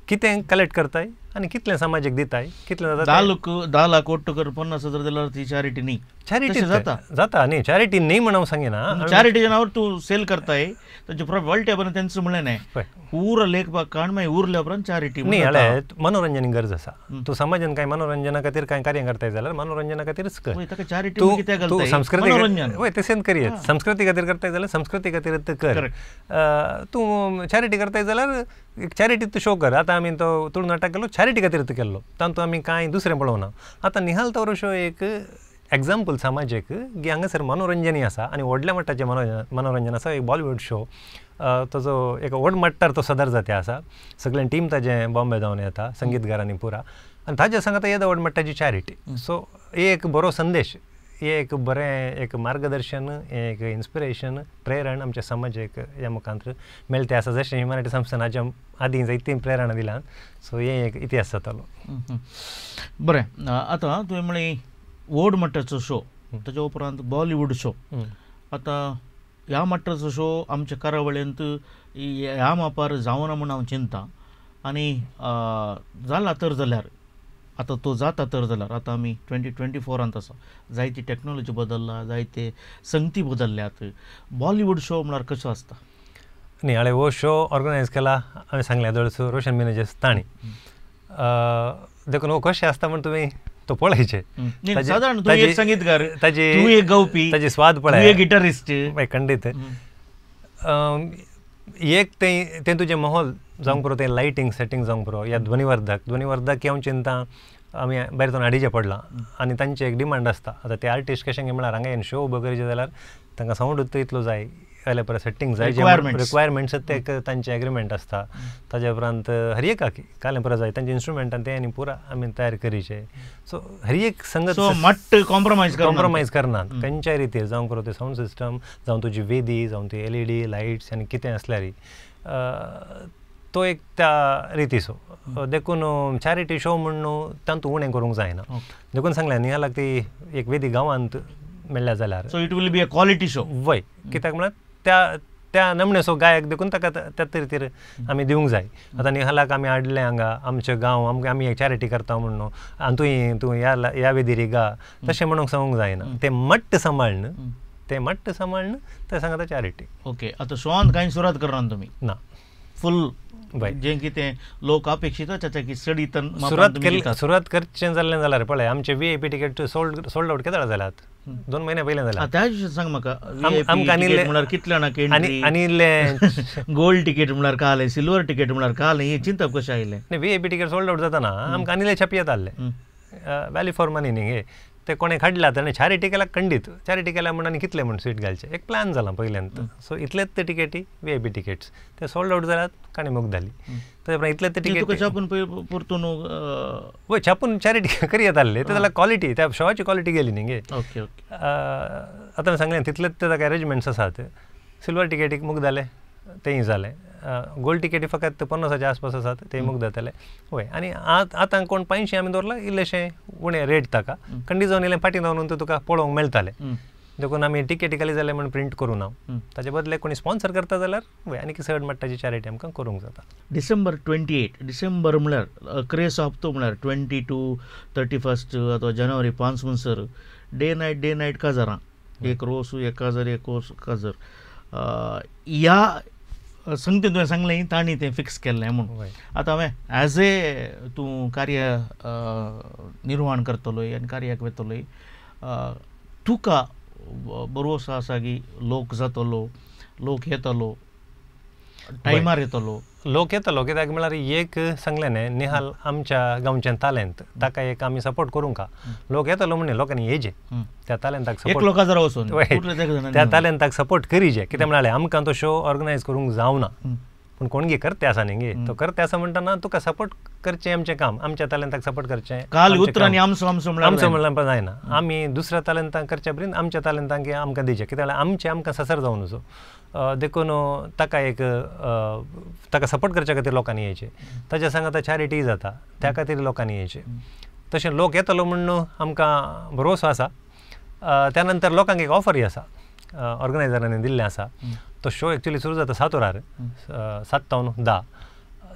कितें कलेक्ट करताय आनी कितलें समाजाक दिताय, कितलें जाता. 10 लाख कोट कर 50,000 दिल्यार ती चॅरिटी न्ही. चॅरिटी जाता न्ही, चॅरिटी न्ही म्हणून सांगिना. चॅरिटीच्या नावावर तूं सेल करताय ताचे वळटे पर्यंत तेंचं म्हणलें न्ही पूर लेखपाक काण मागीर उरल्या उपरांत चॅरिटी न्ही. हाळे मनोरंजन गरज आसा. तूं समाजान कांय मनोरंजना खातीर कांय कार्य करताय जाल्यार मनोरंजना खातीरच कर. तूं संस्कृती वय तशेंच करियत. संस्कृती खातीर करताय जाल्यार संस्कृती खातीरच कर. तूं चॅरिटी करताय जाल्यार चॅरिटी तूं शो कर. आतां आमी तो तुळ नाटक केलो चॅरिटी खातीर केल्लो, तातूंत आमी कांय दुसरें पळोवना. आतां निहाल तवरो शो एक एग्जाम्पल समाजाक की हांगासर मनोरंजनूय आसा आनी व्हडल्या मट्टाचें मनोरंजन आसा. एक बॉलिवूड शो ताजो एक व्हड मट्टार तो सदर जाते आसा. सगळें टीम ताजें बॉम्बे जावन येता, संगीतकारांनी पुरा, आनी ताजे सांगता येता व्हड मट्टाची चॅरिटी. सो एक बरो संदेश, एक बरें एक मार्गदर्शन, एक इन्स्पिरेशन, प्रेरण आमच्या समाजाक ह्या मुखांत मेळटे आसा. जशें ह्युमॅनिटी संस्थानाच्या आदीं जायतीं प्रेरणा दिल्यात. सो हे एक इतिहास जातालो. बरें, आतां तुवें म्हळें व्हड मट्टाचो शो, ताच्या उपरांत बॉलिवूड शो. आतां ह्या मट्टाचो शो आमच्या कारावळेंत ह्या मापार जावना म्हूण हांव चिंतां. आनी जाला तर जाल्यार आतां तो जाता तर जाल्यार आतां आमी 2024 आसा. जायती टॅक्नॉलॉजी बदल्ला, जायते संगती बदल्ल्यात. बॉलिवूड शो म्हळ्यार कशो आसता न्ही. हाळे हो शो ऑर्गनायज केला हांवें सांगल्या दळसू रोशन मिनेजस तांणी. देखून हो कशें आसता म्हण तुमी तो पळयचे. सादारण तूं एक संगीतकार, ताजी तूं एक गावपी, ताजी स्वाद पळय, तूं एक गिटारिस्ट. खंडीत एक तें तुजें माहोल जावंक पुरो, तें लायटींग सेटींग जावंक पुरो, या ध्वनिवर्धक हांव चिंता आमी भायरतून हाडिचें पडलां आनी तांचें एक डिमांड आसता. आतां ते आर्टिस्ट कशें म्हळ्यार हांगा येवन शो उबो करचे जाल्यार तांकां सावंडूच इतलो जाय, जाल्यार परत सेटींग जाय, रिक्वायरमेंट्स ते तांचे एग्रीमेंट आसता. ताज्या उपरांत हर एक कालें परत जाय, तांचे इन्स्ट्रुमेंटान ते आनी पुरा आमी तयार करीचे. सो हर एक संगत मट्ट कॉम्प्रोमायज करनात. खंयच्याय रितीर जावंक पुरो ते सावंड सिस्टम, जावं तुजी वेदी, जावं ती LED लायट्स आनी कितें आसल्यार तो एक त्या रितीचो. देखून चॅरिटी शो म्हण तातूंत उणें करूंक जायना. देखून सांगलें निहालाक ती एक वेदी गांवांत मेळ्ळ्या जाल्यार so it will be a quality show. वय कित्याक म्हळ्यार त्या नमणेचो गायक देखून ताका त्या रितीर आमी दिवंक जाय. आतां निहालाक आमी हाडलें हांगा आमचे गांव, आमी एक चॅरिटी करता म्हणून आनी तूं ह्या वेदिरी गा तशें म्हणून सांगूंक जायना. तें मट्ट सांबाळन तें सांगता चॅरिटी. ओके, आतां शोआन कांय सुरवात करना तुमी ना, फूल जें कितें लोक अपेक्षीत ताच्या की चड सुरवात करचें जाल्लें जाल्यार पळय आमचे VIP टिकेट सोल्ड आउट केदां जाल्यात. 2 म्हयने पयलें जाल्यात. त्या विशीं सांग म्हाका. आमकां म्हळ्यार कितले जाणांक आनी गोल्ड टिकेट म्हळ्यार काले, सिल्वर टिकेट म्हळ्यार काले, ही चिंतप कशें आयलें. VIP टिकेट सोल्ड आउट जाताना आमकां आनिले छापी येता आसले. वॅल्यू फॉर मनी न्ही ते कोणें हाडल्यात आनी चॅरिटी केल्यार खंडीत. चॅरिटी केल्या म्हण आनी कितले म्हण सीट घालचे, एक प्लॅन जाला पयल्यांत. सो इतलेच ते टिकेटी VIP टिकेट्स ते सोल्ड आउट जाल्यात, काणी मोग जाली. ताचे उपरांत इतले ते टिकेट छापून परतून वय छापून चॅरिटी करी येता आसले. ते जाल्यार क्वॉलिटी, त्या शोची क्वॉलिटी गेली न्ही गे. Okay okay. आतां सांगलें तितलेच ते ताका अरेंजमेंट्स आसात. सिल्वर टिकेटीक मोग जाले, तेंय जालें. गोल्ड टिकेटी फकत 50च्या आसपास आसात, ते मोग जातले. वय आनी आतां कोण 500 आमी दवरला इल्लेशें उणें रेट ताका. खंडी जावन इल्लें फाटीं जावन तुका पळोवंक मेळटालें. देखून आमी टिकेटी घाली जाल्यार म्हण प्रिंट करूं ना. ताचे बदले कोणी स्पॉन्सर करता जाल्यार वय आनी चड मट्टाची चॅरिटी आमकां करूंक जाता. डिसेंबर 28 डिसेंबर म्हळ्यार क्रेस हप्तो म्हळ्यार 20 to 31 अथवा जानेवारी 5 म्हणसर डे नायट काजारां, एक रोस, एक काजर, एक कोर्स काजर. ह्या संगतीन तुवें सांगलें तांणी तें फिक्स केल्लें म्हणून. आतां हांवें एज ए तूं कार्य निर्वहण करतलोय आनी कार्याक वेतलोय, तुका भरवोसो आसा की लोक जातलो, लोक येतलो? टायमार येतलो लोक येतलो कित्याक म्हळ्यार एक सांगलें न्ही निहाल आमच्या गांवच्यान तालेंत ताका एक आमी सपोर्ट करूं का लोक येतलो म्हणले लोकांनी येजे त्या तालेंताक एक सपोर्ट लोकां जरा वचून त्या तालेंताक सपोर्ट करीजे कित्याक म्हणाले आमकां तो शो ऑर्गनायज करूंक जावना पूण कोणगी करते आसा न्ही गे तो करते आसा म्हणटना तुका सपोर्ट करचें आमचें काम आमच्या तालेंताक सपोर्ट करचें काल उतरांनी आमचो आमचो आमचो म्हणल्यार जायना आमी दुसऱ्या तालेंतांक करचे परीन आमच्या तालेंतांक आमकां दिवचें कित्याक आमचें आमकां ससर जावन नजो देखून ताका एक ताका सपोर्ट करच्या खातीर लोकांनी येवचें ताच्या सांगाता चॅरिटी जाता त्या खातीर लोकांनी येवचें तशें लोक येतलो म्हणून आमकां भरवसो आसा त्या नंतर लोकांक एक ऑफरय आसा ऑर्गनायझरांनी दिल्लें आसा तो शो एक्चुअली सुरू जाता 7 वरार 7 to 10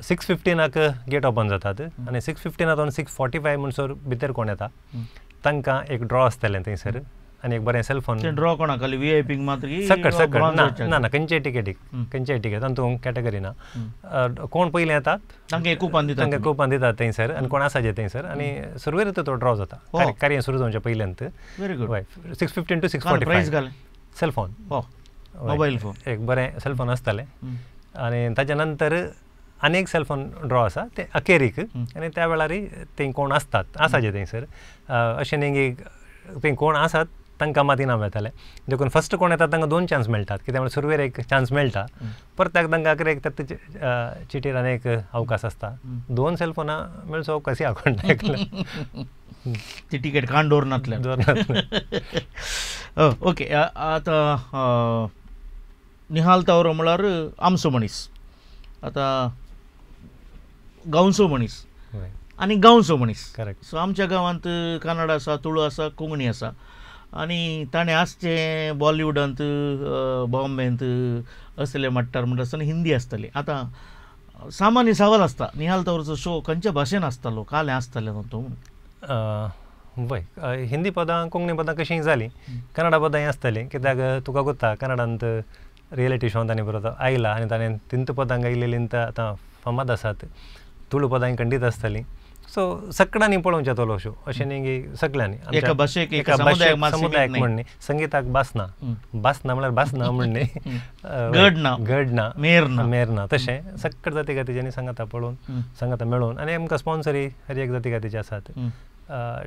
6:15 गेट ओपन जातात आनी 6:15 6:45 म्हणसर भितर कोण येता तांकां एक ड्रॉ आसतलें थंयसर आनी एक बरें सेल्फोन ड्रॉ कोणा खाली VIP मात्र सकट सकट ना ना खंयचेय टिकेट तातूंत कॅटेगरी ना कोण पयलीं येतात तांकां कुपान दितात तांकां कुपान दितात थंयसर आनी कोण आसा जे थंयसर आनी सुरवेर तो ड्रॉ जाता कार्य सुरू जावचे पयल्यान very good 6:15 to 6:45 cellphone mobile phone एक बरें सेल्फोन आसतलें आनी ताच्या नंतर आनी एक सेल्फोन ड्रॉ आसा तें अखेरीक आनी त्या वेळार थंय कोण आसतात आसा जे थंयसर अशें न्ही थंय कोण आसात तांकां मात इनाम मेळटलें देखून फस्ट कोण येतात तांकां 2 चान्स मेळटात कित्याक म्हळ्यार सुरवेर एक चान्स मेळटा परत तांकां एक चिटीर आनी एक अवकाश आसता 2 सेल्फोनां मेळचो अवकाशय हांव ती टिकेट काण दवरनातल्यान ओके आतां निहाल तावरो म्हळ्यार आमचो मनीस आतां गांवचो मनीस आनी गांवचो मनीस करेक्ट सो आमच्या गांवांत कन्नड आसा तुळू आसा कोंकणी आसा आनी ताणें आसचें बॉलिवूडांत बॉम्बेंत असले म्हणटा आसतना हिंदी आसतली आतां सामान्य सवाल आसता निहाल तावरोचो शो खंयच्या भाशेन आसतालो कालें आसतलें तूं वय हिंदी पदां कोंकणी पदां कशीं जालीं कन्नडा पदांय आसतलीं कित्याक तुका कोत्ता कन्नडांत रियलिटी शो ताणें बरो आयला आनी ताणें तिंत पदां गायलेलीं आतां फामाद आसात तुळू पदां खंडीत आसतलीं सो सगळ्यांनी पळोवचें तो शो अशें न्ही की सगळ्यांनी एका भाशेक एका समुदायाक म्हण न्ही संगीताक बास ना म्हळ्यार बास ना म्हण न्ही गड ना मेर ना तशें सगळे जाती गातीच्यांनी सांगाता पळोवन सांगाता मेळोवन आनी आमकां स्पॉन्सरी हर एक जाती गातीचे आसात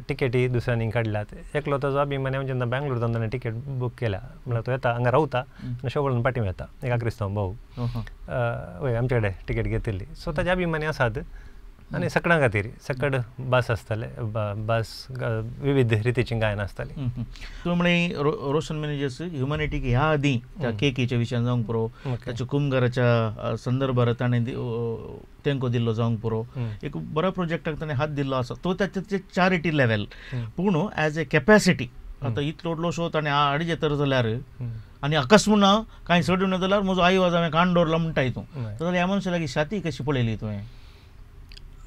टिकेटी दुसऱ्यांनी काडल्यात एकलो ताजो अभिमानी म्हणजे बँगलोर जावन ताणें टिकेट बूक केल्या म्हळ्यार तो येता हांगा रावता आनी शो पळोवन पाटी येता एका क्रिस्तांव भाऊ वय आमचे कडेन टिकेट घेतिल्ली सो ताजे अभिमानी आसात आनी सगळ्यां खातीर सकड बास आसतले बास विविध रितीचीं गायनां आसतलीं तूं म्हळें रोशन मॅनेजर्स ह्युमॅनिटीक ह्या आदीं त्या केकीच्या विशयान जावंक पुरो ताच्या कुंभाराच्या संदर्भार ताणें तेंको दिल्लो जावंक पुरो एक बऱ्या प्रोजेक्टाक ताणें हात दिल्लो आसा तो ताचे चॅरिटी लेवल पूण एज ए कॅपॅसिटी आतां इतलो व्हडलो शो ताणें हाडीत येतर जाल्यार आनी अकस्मात ना कांय चड उणें जाल्यार म्हजो आई वाज हांवें काण दवरला म्हणटा हितूं जाल्यार ह्या मनशा लागीं शाती कशी पळयली तुवें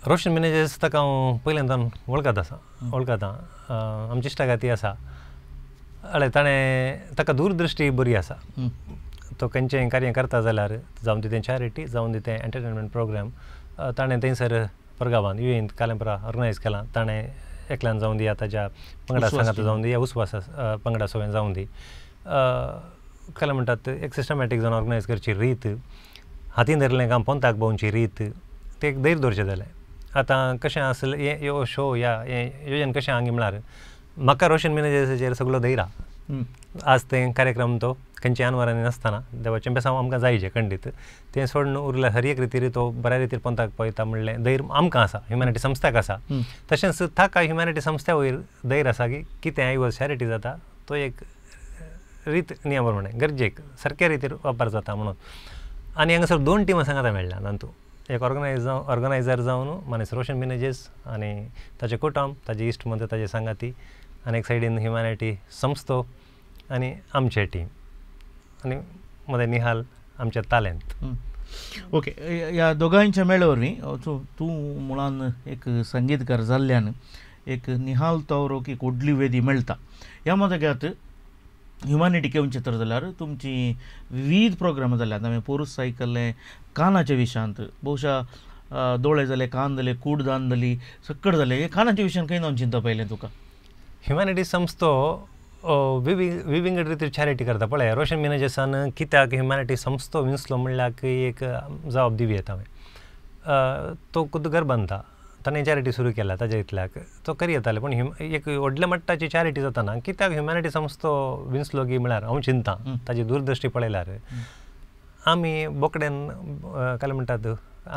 रोशन मॅनेजर्स ताका हांव पयल्यानच्यान वळखता आमची इश्टागाती आसा अळे ताणें ताका दूरदृश्टी बरी आसा तो खंयचेंय कार्य करता जाल्यार जावं ती चॅरिटी जावं ती एंटरटेनमेंट प्रोग्राम ताणें थंयसर परगांवांत युएन कालेंपरा ऑर्गनायज केलां ताणें एकल्यान जावं दी ताच्या पंगडा सांगात जावं दी या उस्वास पंगडा सगळ्यान जावं दी काय म्हणटात एक सिस्टमॅटीक जावन ऑर्गनायज करची रीत हातीन धरलें काम पोंताक भोंवची रीत ते एक धैर्य दवरचें जालें आतां कशें आसलें ह्यो शो हें योजन कशें आंगी म्हळ्यार म्हाका रोशन मॅनेजर्साचेर सगळो धैर्य आज तें कार्यक्रम तो खंयच्या अनवरांनी नासतना देवाचें बेसांव आमकां जायचें खंडीत तें सोडून उरलें हर एक रितीर तो बऱ्या रितीर पोंताक पळयता म्हणलें धैर्य आमकां आसा ह्युमॅनिटी संस्थाक आसा तशेंच ताका ह्युमॅनिटी संस्थे वयर धैर्य आसा की कितें आयवज चॅरिटी जाता तो एक रीत नियम प्रमाणे गरजेक सारक्या रितीर वापर जाता म्हणून आनी हांगासर 2 टिमां सांगाता मेळ्ळ्या तातूंत एक ऑर्गनायझर जावन मनीस रोशन मॅनेजर्स आनी ताचे कुटुंब ताजे इश्ट मंत्र ताजे सांगाती आनी एक सायडीन ह्युमॅनिटी संस्थो आनी आमचे टीम आनी मदें निहाल आमचे तालेंत ओके ह्या दोगांयच्या मेळ वरवीं तूं मुळान एक संगीतकार जाल्ल्यान एक निहाल तावरोक एक व्हडली वेदी मेळटा ह्या मजगत ह्युमॅनिटी घेवचें तर जाल्यार तुमची विविध प्रोग्रामां जाल्यात हांवें पोरूस आयकल्लें कानाच्या विशयांत भोवशा दोळे जाले कान जाले कूड दान जाली सक्कड जाले हे कानाच्या विशयान खंय जावन चिंता पयलें तुका ह्युमॅनिटी संस्थो विविंगड रितीर चॅरिटी करता पळय रोशन मिनेजसान कित्याक ह्युमॅनिटी संस्थो विंसलो म्हणल्यार एक जबाब दिवी येता हांवें तो खुद घर बांदता ताणें चॅरिटी सुरू केला ताज्या इतल्याक तो करी येताले पूण एक व्हडल्या मट्टाची चॅरिटी जाताना कित्याक ह्युमॅनिटी संस्थो विंसलो की म्हळ्यार हांव चिंता ताजी दूरदृश्टी पळयल्यार आमी बोकड्यान काय म्हणटात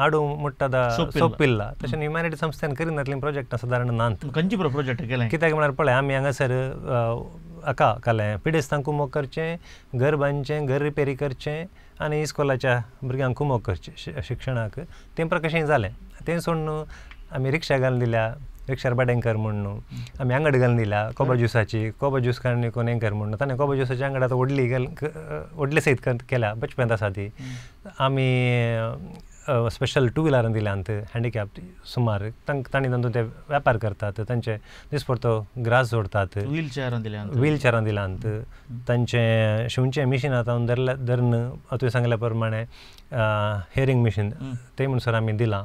आडू मुट्टा सोपिल्ला तशें ह्युमॅनिटी संस्थेन करिनातलीं प्रोजेक्टां सादारण नात खंयची प्रोजेक्ट केलें कित्याक म्हळ्यार पळय आमी हांगासर हाका कालें पिडेस्तांक कुमोग करचें घर बांदचें घर रिपेरी करचें आनी इस्कॉलाच्या भुरग्यांक कुमोग करचें शिक्षणाक तें प्रकाशें जालें तें सोडून आमी रिक्षा घालून दिल्या रिक्षार बाडेंकर म्हणून आमी आंगड घालून दिल्या कोबा ज्युसाची कोबा ज्यूस काडून कोण हेंकर म्हणून ताणें कोबा ज्युसाची आंगड आतां व्हडले सयत केल्या बचपन आसा ती आमी स्पेशल टू व्हिलरान दिल्यात हँडिकॅप सुमार तांणी तातूंत ते वेपार करतात तांचे दिसपरतो ग्रास जोडतात व्हीलचॅरान दिल्यात तांचें शिवचें मिशीन आतां धरून तुवें सांगल्या प्रमाणे हेअरिंग मिशीन तें म्हणसर आमी दिलां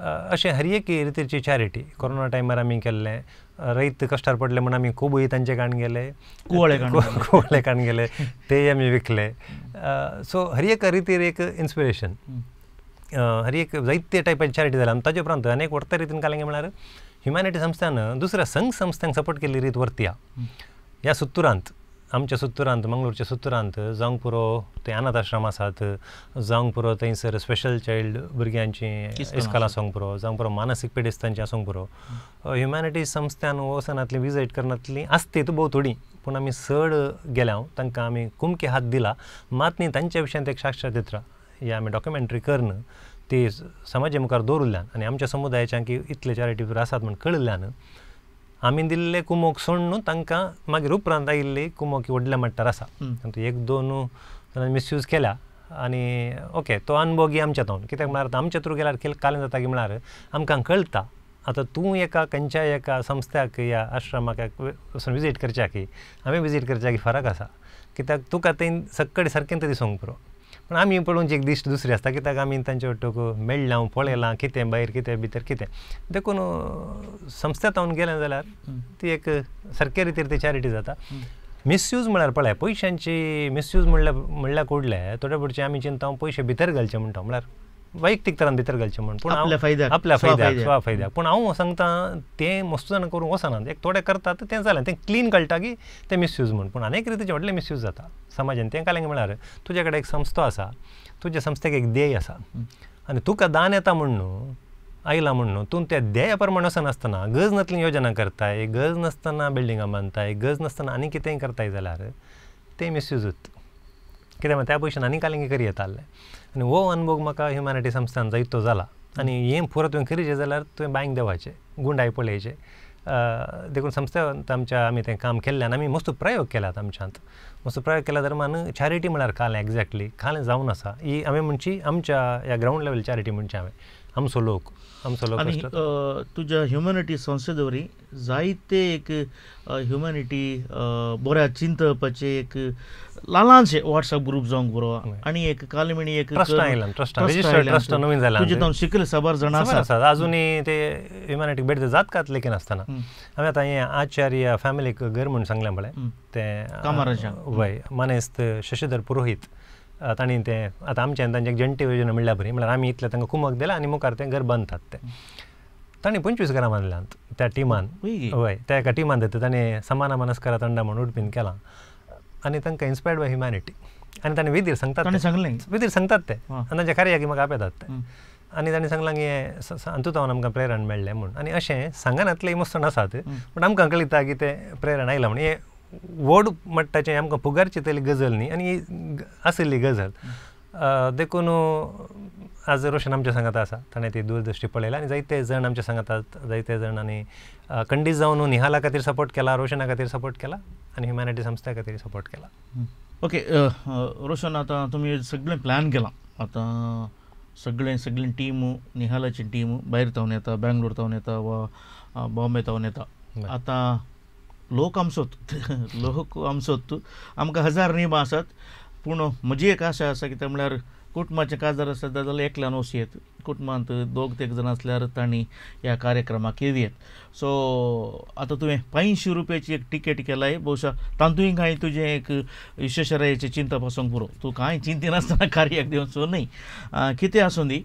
अशें हर एक रितीची चॅरिटी कोरोना टायमार आमी केल्लें रैत कश्टार पडले म्हणून आमी खूबय तांचे काण गेले कुवळे काण गेले ते आमी विकले सो हर एक रितीर एक इन्स्पिरेशन हर एक जायते टायपाची चॅरिटी जाल्या आनी ताजे उपरांत आनीक व्हडल्या रितीन कालेंगे म्हळ्यार ह्युमॅनिटी संस्थान दुसऱ्या संघ संस्थांक सपोर्ट केल्ली रीत वर्तिया ह्या सुत्तुरांत आमच्या सुत्तुरांत मंगळूरच्या सुत्तुरांत जावंक पुरो ते अनाथ आश्रम आसात जावंक पुरो थंयसर स्पेशल चायल्ड भुरग्यांची इस्कॉल आसूंक पुरो जावंक पुरो मानसीक पिडेस्तांची आसूंक पुरो ह्युमॅनिटी संस्थान वचनातली विजीट करनातली आसतीत भोव थोडी पूण आमी चड गेल्या तांकां आमी कुमके हात दिला मात न्ही तांच्या विशयान एक साक्षात्कार हे आमी डॉक्युमेंटरी करन ती समाजा मुखार दवरल्यान आनी आमच्या समुदायाच्यान की इतले चॅरिटी आसात म्हण कळिल्ल्यान आमी दिल्ले कुमोग सोडून तांकां मागीर उपरांत आयिल्ली कुमोग व्हडल्या मट्टार आसा एक दोन मिसयूज केल्या आनी ओके तो अनुभव घे आमच्या तावन कित्याक म्हळ्यार आमच्या थ्रू गेल्यार कालें जाता की म्हळ्यार आमकां कळटा आतां तूं एका खंयच्याय एका संस्थाक या आश्रमाक वचून विजीट करच्या की आमी विजीट करच्या की फरक आसा कित्याक तुका थंय सक्कडी सारकें ते दिसूंक पुरो पूण आमी पळोवनची एक दिश्ट दुसरी आसता कित्याक आमी तांचे वाटोक मेळ्ळां पळयलां कितें भायर कितें भितर कितें देखून संस्थेंत हांव गेलें जाल्यार ती एक सारके रितीर ती चॅरिटी जाता मिसयूज म्हळ्यार पळय पयशांची मिसयूज म्हणल्यार कुडले थोडे फावटी आमी चिंता पयशे भितर घालचे म्हणटा म्हळ्यार वैयक्तीक तरान भितर घालचें म्हण पूण आपल्या फायद्याक स्वाफायद्याक पूण हांव सांगता तें मस्त जाणां करूंक वचनात एक थोडे करतात तें जालें तें क्लीन कळटा की तें मिसयूज म्हण पूण आनीक रितीचे व्हडले मिसयूज जाता समाजान तें कालेंगे म्हळ्यार तुजे कडेन एक संस्थो आसा तुज्या संस्थेक एक ध्येय आसा आनी तुका दान येता म्हण न्हू आयला म्हण न्हू तूं त्या ध्येया प्रमाणे वचनासतना गरज नासली योजना करताय गरज नासतना बिल्डिंगां बांदताय गरज नासतना आनी कितेंय करताय जाल्यार तें मिसयूजूच कित्याक त्या पयशान आनी कालेंगे करी येताले आनी हो अनुभव म्हाका ह्युमॅनिटी संस्थान जायतो जाला आनी हें पुरो तुवें करीचें जाल्यार तुवें बांयक देवाचें गुंडाय पळयचें देखून संस्थेंत आमच्या आमी तें काम केल्ल्यान आमी मस्त प्रयोग केल्यात आमच्यांत मस्त प्रयोग केल्या दरम्यान चॅरिटी म्हळ्यार कालें एक्झॅक्टली कालें जावन आसा ही हांवें म्हणची आमच्या ह्या ग्रावंड लेवल चॅरिटी म्हणची हांवें आमचो लोक आनी तुज्या ह्युमॅनिटी संस्थे दवरी जायते एक ह्युमॅनिटी बऱ्या चिंतपाचे एक ल्हानशे वॉट्सॅप ग्रूप जावंक बरो आनी एक कालमिणी एक ट्रस्ट नवीन जाला तुजे तावन शिकले साबार जाणां आसात अजुनूय ते ह्युमॅनिटीक भेट जातात लेकीन आसतना हांवें आतां हें आचार्य फॅमिलीक घर म्हूण सांगलें पळय तें वय मानेस्त शशीधर पुरोहीत तांणी तें आतां आमच्यान तांचे एक जंटी योजना म्हणल्या बरी म्हळ्यार आमी इतलें तांकां कुमक दिलां आनी मुखार तें घर बांदतात ते तांणी 25 घरां बांदल्यांत त्या टिमान वय त्या एका टिमान दिता तांणी समाना मनस्कारा तंडा म्हणून उडपीन केलां आनी तांकां इन्स्पायर्ड बाय ह्युमॅनिटी आनी तांणी विधीर सांगतात ते आनी तांच्या कार्याक म्हाका आपयतात ते आनी तांणी सांगलां की अंतुतावन आमकां प्रेरण मेळ्ळें म्हूण आनी अशें सांगनातलें मस्त आसात पूण आमकां कळटा की तें प्रेरण आयलां म्हूण हें व्हड मट्टाचें आमकां पुगार चिंतली गजल न्ही आनी आशिल्ली गजल देखून आज रोशन आमच्या सांगात आसा ताणें ती दूरदृश्टी पळयल्या आनी जायते जाण आमच्या सांगातात जायते जाण आनी कंडीस जावन निहाला खातीर सपोर्ट केला रोशना खातीर सपोर्ट केला आनी ह्युमॅनिटी संस्थे खातीर सपोर्ट केला ओके रोशन आतां तुमी सगळें प्लॅन केलां आतां सगळीं टीम निहालाची टीम भायर तावन येता बेंगलोर तावन येता वा बॉम्बे तावन येता आतां लोक आमचोत आमकां 1000 नेम आसात पूण म्हजी एक आशा आसा कित्याक म्हळ्यार कुटुंबाचे काजार आसता जाल्यार एकल्यान वचयत कुटुंबांत 2-3 जाण आसल्यार तांणी ह्या कार्यक्रमाक येवयेत सो आतां तुवें 500 रुपयाची एक टिकेट केलाय भोवशा तातूंय कांय तुजें एक विश्वेश्वरयाची चिंता पासूंक पुरो तूं कांय चिंती नासतना कार्याक देंवन सो न्ही कितें आसूं दी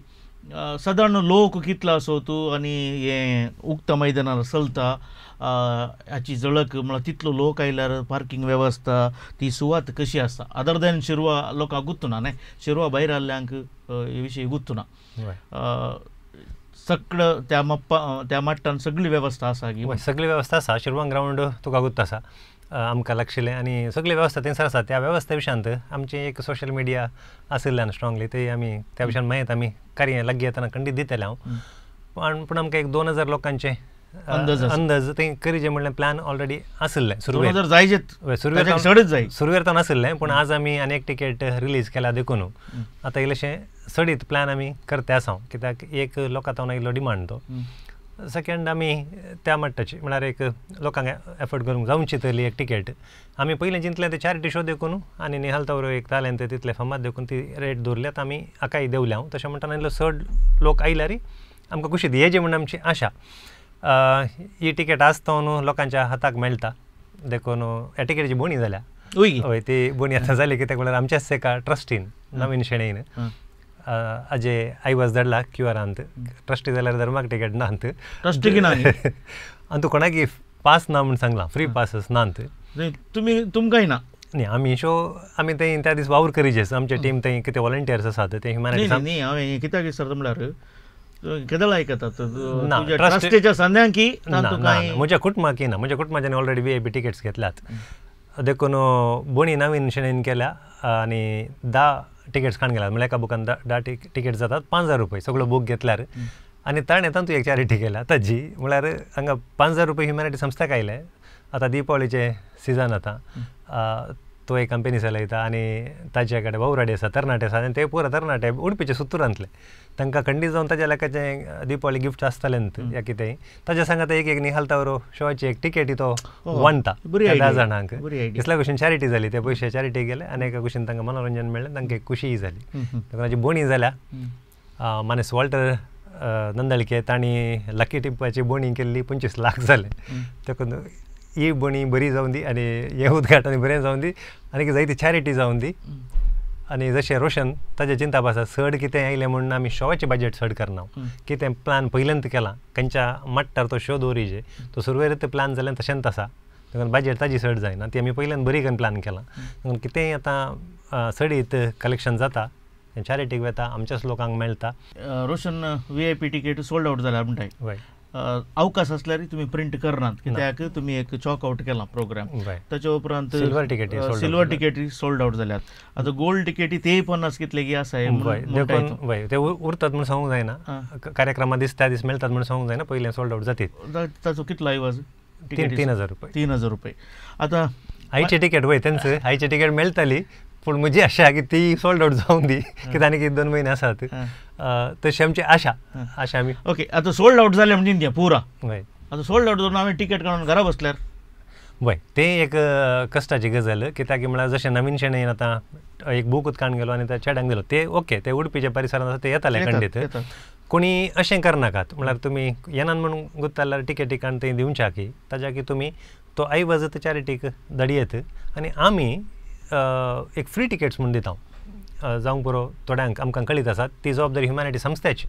सादारण लोक कितलो आसो तूं आनी हें उक्त्या मैदानार चलता हाची जळक म्हळ्यार तितलो लोक आयल्यार पार्किंग वेवस्था ती सुवात कशी आसता अदर दॅन शिरवा लोकांक गुर्तुना न्हय शिरवा भायर आल्ल्यांक हे विशीं गुर्तुना सगळं त्या मट्टान सगळी वेवस्था आसा की सगळी वेवस्था आसा शिरवा ग्रावंड तुका गुर्त आसा आमकां लागशिल्लें आनी सगळी वेवस्था थंयसर आसा त्या वेवस्थे विशयांत आमचें एक सोशल मिडिया आशिल्ल्यान स्ट्रॉंगली ते आमी त्या विशयान मागीर आमी कार्य लागीं येताना खंडीत दितले हांव पूण आमकां एक 2000 लोकांचे अंदाज थंय करीचे म्हणलें प्लॅन ऑलरेडी आशिल्लें सुरवेर नाशिल्लें पूण आज आमी आनी एक टिकेट रिलीज केल्या देखून आतां इल्लेशें सडीत प्लॅन आमी करते आसा कित्याक एक लोकांतावन इल्लो डिमांड तो सेकेंड आमी त्या मट्टाची म्हळ्यार एक लोकांक एफर्ट करूंक जावची तरी एक टिकेट आमी पयलें चिंतलें ते चॅरिटी शो देखून आनी निहाल तावरो एक तालेंत तितले फामाद देखून ती रेट दवरल्यात आमी आकाय देवल्या तशें म्हणटाना इल्लो चड लोक आयल्यार आमकां खुशी दी हेजी म्हण आमची आशा ही टिकेट आसता न्हू लोकांच्या हाताक मेळटा देखून ह्या टिकेटीची बोणी जाल्या हय ती बोणी आतां जाली कित्याक म्हळ्यार आमच्याच एका ट्रस्टीन नवीन शेणेन अजय आयवाज धाडला क्यूआरांत ट्रस्टी जाल्यार धर्माक टिकेट नात ट्रस्टी की ना आनी तूं कोणाकी पास ना म्हूण सांगलां फ्री पासस नात तुमकांय ना न्ही आमी शो आमी थंय त्या दीस वावर करीचेच आमचे टीम थंय कितें वॉलंटियर्स आसात ते ह्युमॅनिटी न्ही हांवें कित्याक विचारता म्हळ्यार केदळ आयकतात ट्रस्टीच्या संद्यांकी म्हज्या कुटुंबाकी ना म्हज्या कुटुंबाच्यानी ऑलरेडी VIP टिकेट्स घेतल्यात देखून बोणी नवीन शेणेन केल्या आनी 10 टिकेट्स काण गेल्यात म्हळ्यार एका बुकान 10 टिकेट जातात 5000 रुपये सगळो बूक घेतल्यार आनी ताणें तातूंत एक चॅरिटी केल्या ताजी म्हळ्यार हांगा 5000 रुपये ह्युमॅनिटी संस्थाक आयले आतां दिपावळीचे सिजन आतां तो एक कंपनी चलयता आनी ताचे कडेन वौराडी आसा तरणाटे आसा आनी ते पुरो तरणाटे उडपीचे सुत्तूरांतले तांकां खंडीत जावन ताच्या लेकाचें दिपावली गिफ्ट आसतलें या कितेंय ताच्या सांगात एक निहाल तावरो शोची एक टिकेटी तो वांटा 10 जाणांक इसल्या कुशीन चॅरिटी जाली ते पयशे चॅरिटी गेले आनी एका कुशीन तांकां मनोरंजन मेळ्ळें तांकां एक खुशी जाली ताची बोणी जाल्या मानेस वॉल्टर नंदळके तांणी लकी टिप्पाची बोणी केल्ली 25 लाख जाले देखून ही बोणी बरी जावन दी आनी हें उद्घाटन बरें जावन दी आनी जायती चॅरिटी जावन दी आनी जशें रोशन ताजे चिंता आसा चड कितें आयलें म्हणून आमी शोवाचें बजेट चड करना कितें प्लॅन पयलेंत केलां खंयच्या मट्टार तो शो दवरीचे तो सुरवेर प्लॅन जालें तशेंच आसा देखून बजेट ताजी चड जायना ती आमी पयल्यान बरी करून प्लॅन केलां देखून कितेंय आतां चडीत कलेक्शन जाता चॅरिटीक वेता आमच्याच लोकांक मेळटा Roshan VIP ticket sold out जाल्या म्हणटाय हय अवकाश आसल्यार तुमी प्रिंट करनात कित्याक तुमी एक चॉक आउट केला प्रोग्राम ताचे उपरांत सिल्वर टिकेटी सोल्ड आउट जाल्यात आतां गोल्ड टिकेटी तेय 50 कितले की आसा देखून ते उरतात म्हूण सांगूंक जायना कार्यक्रमा दीस त्या दीस मेळटात म्हूण सांगूंक जायना पयलें सोल्ड आउट जातात ताचो कितलो आयवाज 3000 रुपये 3000 रुपये आतां आयची टिकेट वय तेंच आयची टिकेट मेळटाली पूण म्हजी आशा की ती सोल्ड आउट जावन दी कित्याक आनी 2 म्हयने आसात तशी आमची आशा आमी ओके आतां सोल्ड आउट जालें म्हणजे इंडिया पुरा हय आतां सोल्ड आउट जावन हांवें टिकेट काडून घरा बसल्यार वय ते एक कश्टाची गजाल कित्याक म्हळ्यार जशें नवीन शेणेन आतां एक बूक उदकान गेलो आनी त्या चेड्यांक दिलो ते ओके ते उडपीच्या परिसरांत आसा ते येताले खंडीत कोणी अशें करनाकात म्हळ्यार तुमी येनान म्हणून गुत्ताल्यार टिकेटी काण थंय दिवच्या की ताच्या की तुमी तो आयवज चॅरिटीक धाडयेत आनी आमी एक फ्री टिकेट्स म्हणून दिता जावंक पुरो थोड्यांक आमकां कळीत आसा ती जबाबदारी ह्युमॅनिटी संस्थेची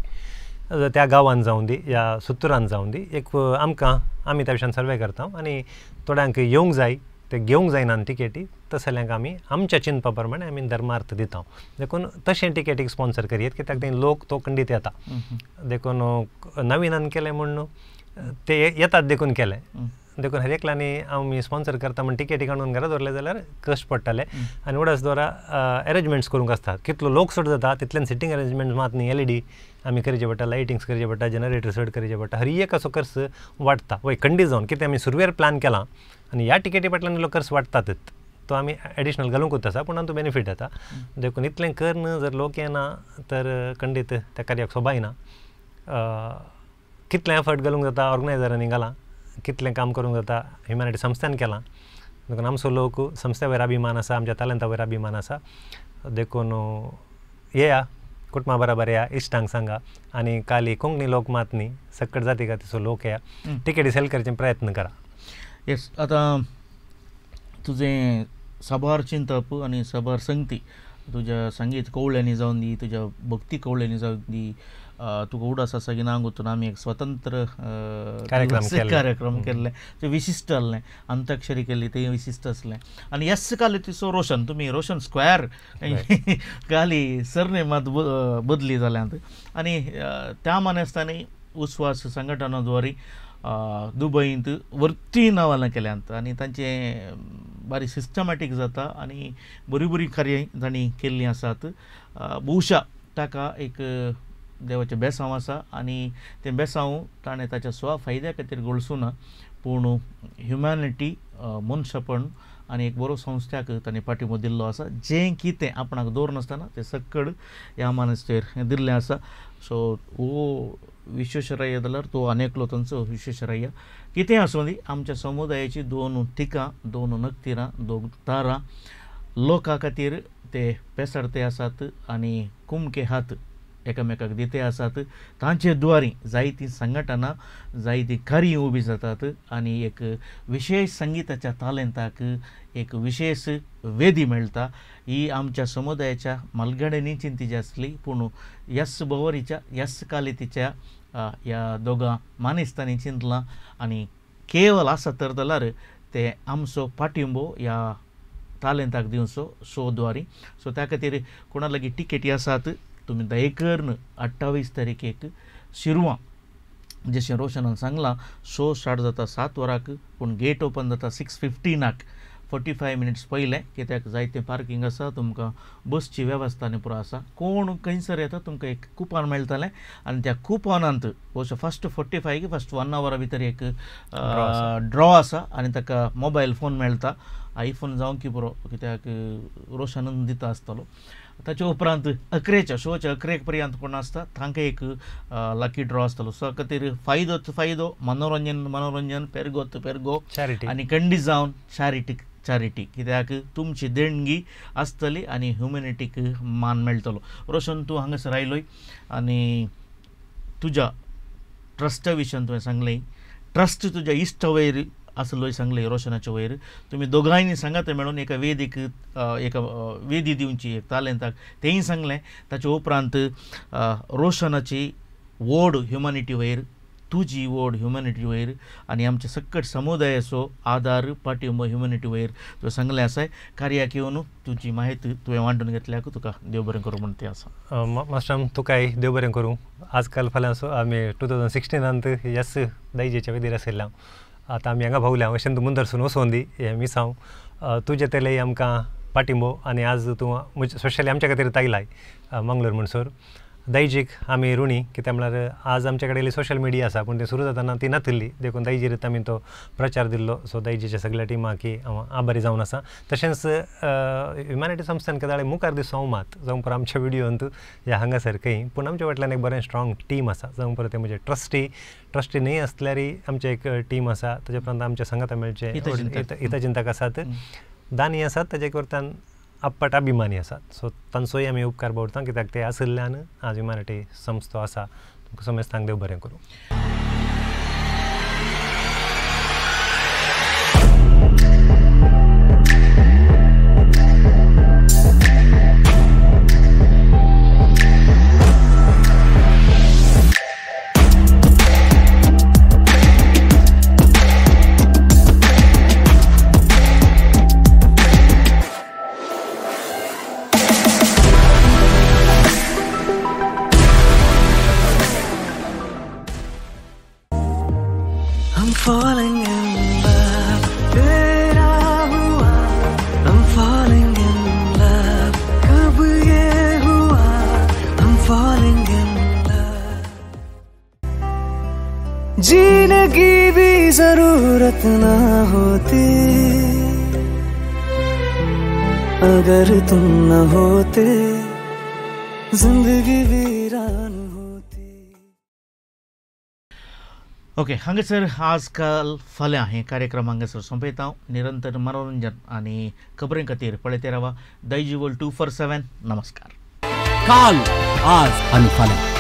त्या गांवांत जावं दी या सुत्तुरांत जावं दी एक आमकां आमी त्या विशयान सर्वे करता आनी थोड्यांक येवंक जाय ते घेवंक जायना टिकेटी तसल्यांक आमी आमच्या चिंतपा प्रमाणे आमी धर्मार्थ दिता देखून तशें टिकेटीक स्पॉन्सर करीत कित्याक थंय लोक तो खंडीत येता देखून नविनान केलें म्हणून ते येतात देखून केलें देखून हर एकल्यानी आमी स्पॉन्सर करता म्हण टिकेटी काडून घरा दवरले जाल्यार कश्ट पडटाले आनी उडास द्वारा अरेंजमेंट्स करूंक आसता कितलो लोक चड जाता तितल्यान सिटींग अरेंजमेंट मात न्ही LED आमी करचे पडटा लायटिंग्स करचे पडटा जनरेटर चड करचे पडटा हर एक असो खर्च वाडटा वय खंडीत जावन कितें आमी सुरवेर प्लॅन केलां आनी ह्या टिकेटी फाटल्यान इल्लो खर्च वाडटातच तो आमी एडिशनल घालूंकूच आसा पूण तातूंत बेनिफीट येता देखून इतलें करन जर लोक येना तर खंडीत त्या कार्याक सोबाय ना कितलें एफर्ट घालूंक जाता ऑर्गनायझरांनी घालां कितलें काम करूंक जाता ह्युमॅनिटी संस्थान केलां देखून आमचो लोक संस्थे वयर अभिमान आसा आमच्या तालंता वयर अभिमान आसा देखून येया कुटुंबा बरोबर या इश्टांक सांगा आणि काली कोंकणी लोकमात न्ही सक्कट जाती खातीरचो लोक या तिकेटी सेल करचे प्रयत्न करा. येस, आता तुझे साबार चिंतप आणि साबार संगती तुझ्या संगीत कवळ्यांनी जाऊन दी, तुझ्या भक्ती कवळ्यांनी जाऊन दी, तुका उडास आसा की नांगूतून आमी एक स्वतंत्र कार्यक्रम केल्ले ते विशिश्ट आसलें, अंताक्षरी केल्ली ते विशिश्ट आसलें. आनी ह्याच कालीचो रोशन, तुमी रोशन स्क्वेअर काली सरनेमात बदली जाल्यांत. आनी त्या मानेस्तांनी उस्वास संघटनाद्वारे दुबईंत वर्ती नांवां केल्यांत आनी तांचे बारी सिस्टमॅटीक जाता आनी बरी बरी कार्य तांणी केल्लीं आसात. भोवशा ताका एक देवाचें बेसांव आसा आनी तें बेसांव ताणें ताच्या स्वफायद्या खातीर घोळसूना, पूण ह्युमॅनिटी मनशापण आनी एक बरो संस्थाक ताणें पाठिंबो दिल्लो आसा. जें कितें आपणाक दवरनासतना तें सक्कड ह्या मानेस्तेर दिल्लें आसा. सो हो विश्वेश्वरय्या जाल्यार तो आनेकलो तांचो विश्वेश्वरय्या. कितें आसूं दी आमच्या समुदायाची 2 तिकां, 2 नक्तिरां, 2 दारां लोकां खातीर ते पेसाडते आसात आनी कुमके हात एकामेकाक दिते आसात. तांचे द्वारी जायतीं संघटनां, जायतीं कार्य उबी जातात आनी एक विशेष संगीताच्या तालेंताक एक विशेष वेदी मेळटा. ही आमच्या समुदायाच्या मालगड्यांनी चिंती आसली, पूण ह्याच बवरीच्या ह्याच कालितीच्या ह्या दोगां मानेस्तांनी चिंतलां आनी केवल आसा तर जाल्यार ते आमचो पाठिंबो ह्या तालेंताक दिवचो शो द्वारी. सो त्या खातीर कोणा लागीं टिकेटी आसात तुमी दयेकरून 28 तारीखेक शिरवां, जशें रोशनान सांगलां, शो स्टार्ट जाता 7 वरांक, पूण गेट ओपन जाता 6:15 45 मिनिट्स पयलें, कित्याक जायतें पार्किंग आसा, तुमकां बसची वेवस्था आनी पुरो आसा. कोण खंयसर येता तुमकां एक कुपन मेळटलें आनी त्या कुपनांत बस फस्ट 45 की फस्ट 1 वरा भितर एक ड्रॉ आसा आनी ताका मोबायल फोन मेळटा. आयफोन जावं की पुरो, कित्याक रोशनान दिता आसतलो. ताचे उपरांत 11च्या शोच्या 11 पर्यंत कोण आसता तांकां एक लकी ड्रॉ आसतलो. सो खातीर फायदोच फायदो, मनोरंजन, पेरगो आनी खंडी जावन चॅरिटी, कित्याक तुमची देणगी आसतली आनी ह्युमॅनिटीक मान मेळटलो. रोशन, तूं हांगासर आयलोय आनी तुज्या ट्रस्टा विशयान तुवें सांगलें. ट्रस्ट तुज्या इश्ट वयर आसलोय सांगलें रोशनाच्या वयर. तुमी दोगांयनी सांगात मेळून एका वेदीक एका वेदी दिवची एक तालेंताक, तेंय सांगलें. ताचे उपरांत रोशनाची वोड ह्युमॅनिटी वयर, तुजी वोड ह्युमॅनिटी वयर आनी आमच्या सक्कट समुदायाचो आदार पाठिंबो ह्युमॅनिटी वयर तुवें सांगलें आसाय. कार्याक येवन तुजी माहिती तुवें वांटून घेतल्याक तुका देव बरें करूं म्हण तें आसा. मास्टर तुकाय देव बरें करूं. आजकाल फाल्यां आमी 2016 ह्याच दैजेच्या वेदीर आशिल्ल्या. आतां आमी हांगा भोवल्या अशें तूं मुंदरसून वचून दी हें मिसांव तुजे तेले आमकां पाठिंबो आनी आज तूं स्पेशली आमच्या खातीर तायलाय मंगळूर म्हणसर. दैजीक आमी ऋणी, कित्याक म्हळ्यार आज आमचे कडेन सोशल मिडिया आसा पूण ती सुरू जाताना ती नासली, देखून दैजीरीत आमी तो प्रचार दिल्लो. सो दैजीच्या सगळ्या टिमाकी हांव आभारी जावन आसा. तशेंच ह्युमॅनिटी संस्थान केदाळे मुखार दिसो मात जावं पर आमच्या विडियोंत ह्या हांगासर खंय, पूण आमच्या फाटल्यान एक बरें स्ट्रॉंग टीम आसा. जावं पर ते म्हणजे ट्रस्टी न्ही आसल्यारय आमचें एक टीम आसा. ताचे उपरांत आमचे संगता मेळचे हितचिंतक आसात, दानी आसात, ताचे कडल्यान अप्पट अभिमानी आसात. सो तांचोय आमी उपकार भोगता, कित्याक ते आशिल्ल्यान आज ह्युमॅनिटी संस्थो आसा. तुमकां समेस्तांक देव बरें करूं. falling in love, तेरा हुआ. I'm falling in love, कब ये हुआ. I'm falling in love. जीने की भी जरूरत ना होती अगर तुम न होते, जिंदगी वीरान होती. ओके, हांगासर आजकाल फाल्यां हे कार्यक्रम हांगासर सोंपयता. निरंतर मनोरंजन आनी खबरें खातीर पळयते रावा दैजी वर्ल्ड 247. नमस्कार. काल आज आणि फाल्यां.